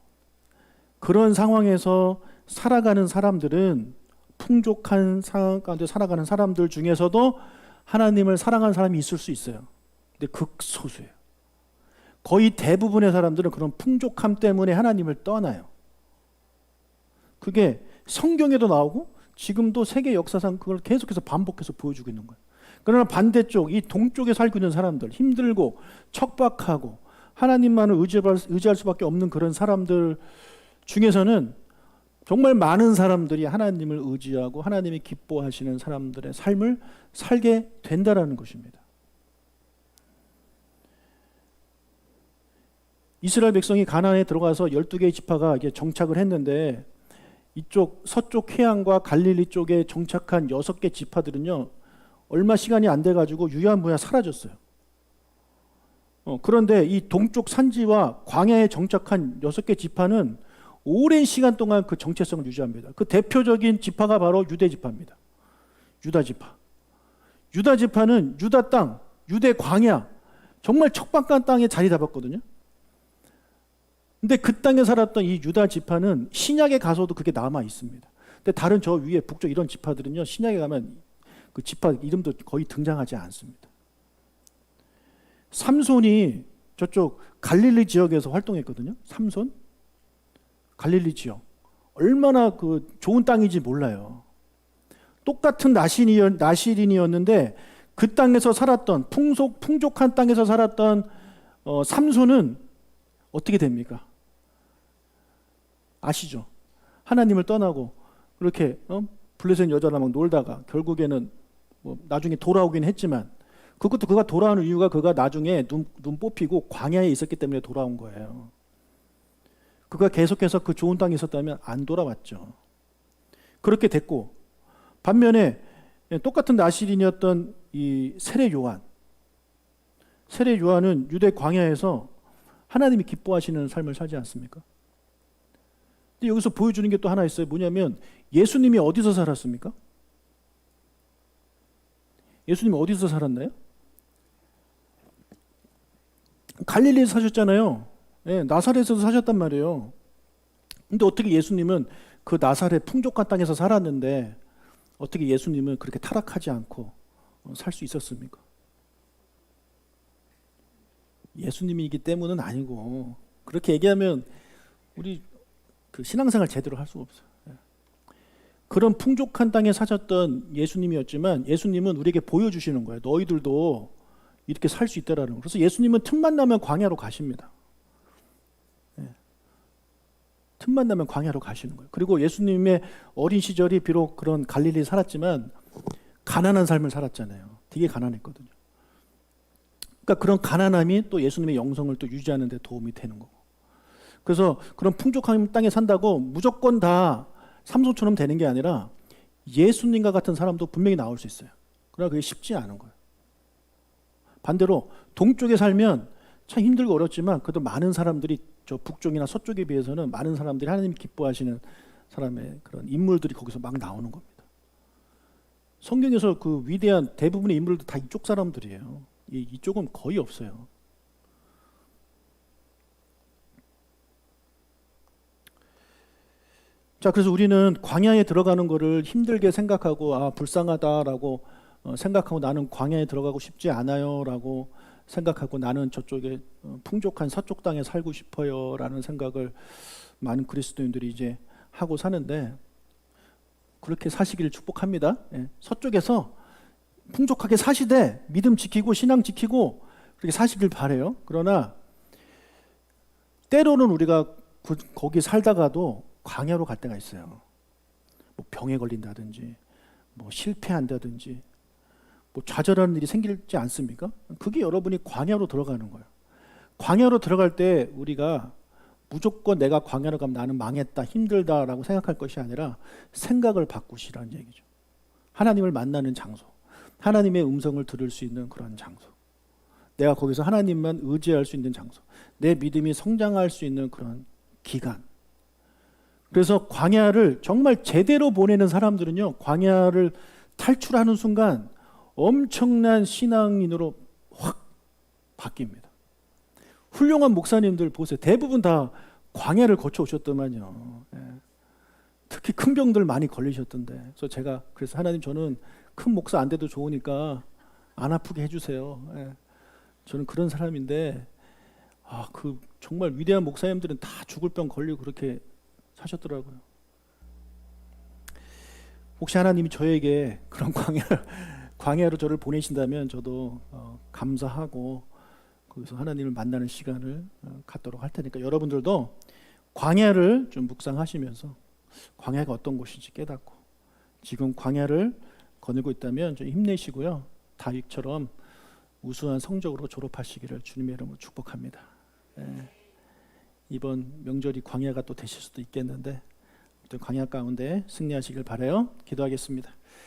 그런 상황에서 살아가는 사람들은, 풍족한 상황 가운데 살아가는 사람들 중에서도 하나님을 사랑하는 사람이 있을 수 있어요. 근데 극소수예요. 거의 대부분의 사람들은 그런 풍족함 때문에 하나님을 떠나요. 그게 성경에도 나오고 지금도 세계 역사상 그걸 계속해서 반복해서 보여주고 있는 거예요. 그러나 반대쪽, 이 동쪽에 살고 있는 사람들, 힘들고 척박하고 하나님만을 의지할 수밖에 없는 그런 사람들 중에서는 정말 많은 사람들이 하나님을 의지하고 하나님이 기뻐하시는 사람들의 삶을 살게 된다라는 것입니다. 이스라엘 백성이 가나안에 들어가서 12개의 지파가 이게 정착을 했는데, 이쪽 서쪽 해안과 갈릴리 쪽에 정착한 6개 지파들은요, 얼마 시간이 안 돼가지고 유야무야 사라졌어요. 그런데 이 동쪽 산지와 광야에 정착한 6개 지파는 오랜 시간 동안 그 정체성을 유지합니다. 그 대표적인 지파가 바로 유대 지파입니다. 유다 지파. 유다 지파는 유다 땅, 유대 광야, 정말 척박한 땅에 자리 잡았거든요. 근데 그 땅에 살았던 이 유다 지파는 신약에 가서도 그게 남아 있습니다. 근데 다른 저 위에 북쪽 이런 지파들은요, 신약에 가면 그 지파 이름도 거의 등장하지 않습니다. 삼손이 저쪽 갈릴리 지역에서 활동했거든요. 삼손, 갈릴리 지역. 얼마나 그 좋은 땅인지 몰라요. 똑같은 나시린이었는데 그 땅에서 살았던, 풍족한 땅에서 살았던 삼손은 어떻게 됩니까? 아시죠? 하나님을 떠나고 그렇게 블레셋 여자랑 막 놀다가 결국에는 뭐 나중에 돌아오긴 했지만, 그것도 그가 돌아오는 이유가 그가 나중에 눈 뽑히고 광야에 있었기 때문에 돌아온 거예요. 그가 계속해서 그 좋은 땅에 있었다면 안 돌아왔죠. 그렇게 됐고, 반면에 똑같은 나시린이었던 이 세례 요한은 유대 광야에서 하나님이 기뻐하시는 삶을 살지 않습니까? 근데 여기서 보여주는 게 또 하나 있어요. 뭐냐면 예수님이 어디서 살았습니까? 예수님이 어디서 살았나요? 갈릴리에서 사셨잖아요. 네, 나사렛에서 사셨단 말이에요. 근데 어떻게 예수님은 그 나사렛 풍족한 땅에서 살았는데 어떻게 예수님은 그렇게 타락하지 않고 살 수 있었습니까? 예수님이기 때문은 아니고, 그렇게 얘기하면 우리 그 신앙생활 제대로 할 수가 없어요. 그런 풍족한 땅에 사셨던 예수님이었지만 예수님은 우리에게 보여주시는 거예요. 너희들도 이렇게 살 수 있다라는 거예요. 그래서 예수님은 틈만 나면 광야로 가십니다. 틈만 나면 광야로 가시는 거예요. 그리고 예수님의 어린 시절이 비록 그런 갈릴리에 살았지만 가난한 삶을 살았잖아요. 되게 가난했거든요. 그러니까 그런 가난함이 또 예수님의 영성을 또 유지하는 데 도움이 되는 거고. 그래서 그런 풍족한 땅에 산다고 무조건 다 삼손처럼 되는 게 아니라 예수님과 같은 사람도 분명히 나올 수 있어요. 그러나 그게 쉽지 않은 거예요. 반대로 동쪽에 살면 참 힘들고 어렵지만 그래도 많은 사람들이, 저 북쪽이나 서쪽에 비해서는 많은 사람들이 하나님 기뻐하시는 사람의 그런 인물들이 거기서 막 나오는 겁니다. 성경에서 그 위대한 대부분의 인물들 다 이쪽 사람들이에요. 이쪽은 거의 없어요. 자, 그래서 우리는 광야에 들어가는 거를 힘들게 생각하고, 불쌍하다라고 생각하고, 나는 광야에 들어가고 싶지 않아요라고 생각하고, 나는 저쪽에 풍족한 서쪽 땅에 살고 싶어요라는 생각을 많은 그리스도인들이 이제 하고 사는데, 그렇게 사시기를 축복합니다. 서쪽에서 풍족하게 사시되 믿음 지키고 신앙 지키고 그렇게 사시길 바래요. 그러나 때로는 우리가 거기 살다가도 광야로 갈 때가 있어요. 뭐 병에 걸린다든지, 뭐 실패한다든지, 뭐 좌절하는 일이 생기지 않습니까? 그게 여러분이 광야로 들어가는 거예요. 광야로 들어갈 때 우리가 무조건 내가 광야로 가면 나는 망했다, 힘들다라고 생각할 것이 아니라 생각을 바꾸시라는 얘기죠. 하나님을 만나는 장소, 하나님의 음성을 들을 수 있는 그런 장소, 내가 거기서 하나님만 의지할 수 있는 장소, 내 믿음이 성장할 수 있는 그런 기간. 그래서 광야를 정말 제대로 보내는 사람들은요, 광야를 탈출하는 순간 엄청난 신앙인으로 확 바뀝니다. 훌륭한 목사님들 보세요. 대부분 다 광야를 거쳐 오셨더만요. 예. 특히 큰 병들 많이 걸리셨던데. 그래서 하나님 저는 큰 목사 안 돼도 좋으니까 안 아프게 해주세요. 예. 저는 그런 사람인데 그 정말 위대한 목사님들은 다 죽을 병 걸리고 그렇게 사셨더라고요. 혹시 하나님이 저에게 그런 광야로 저를 보내신다면 저도 감사하고 거기서 하나님을 만나는 시간을 갖도록 할 테니까 여러분들도 광야를 좀 묵상하시면서 광야가 어떤 곳인지 깨닫고 지금 광야를 거닐고 있다면 좀 힘내시고요. 다윗처럼 우수한 성적으로 졸업하시기를 주님의 이름으로 축복합니다. 예. 이번 명절이 광야가 또 되실 수도 있겠는데 광야 가운데 승리하시길 바라요. 기도하겠습니다.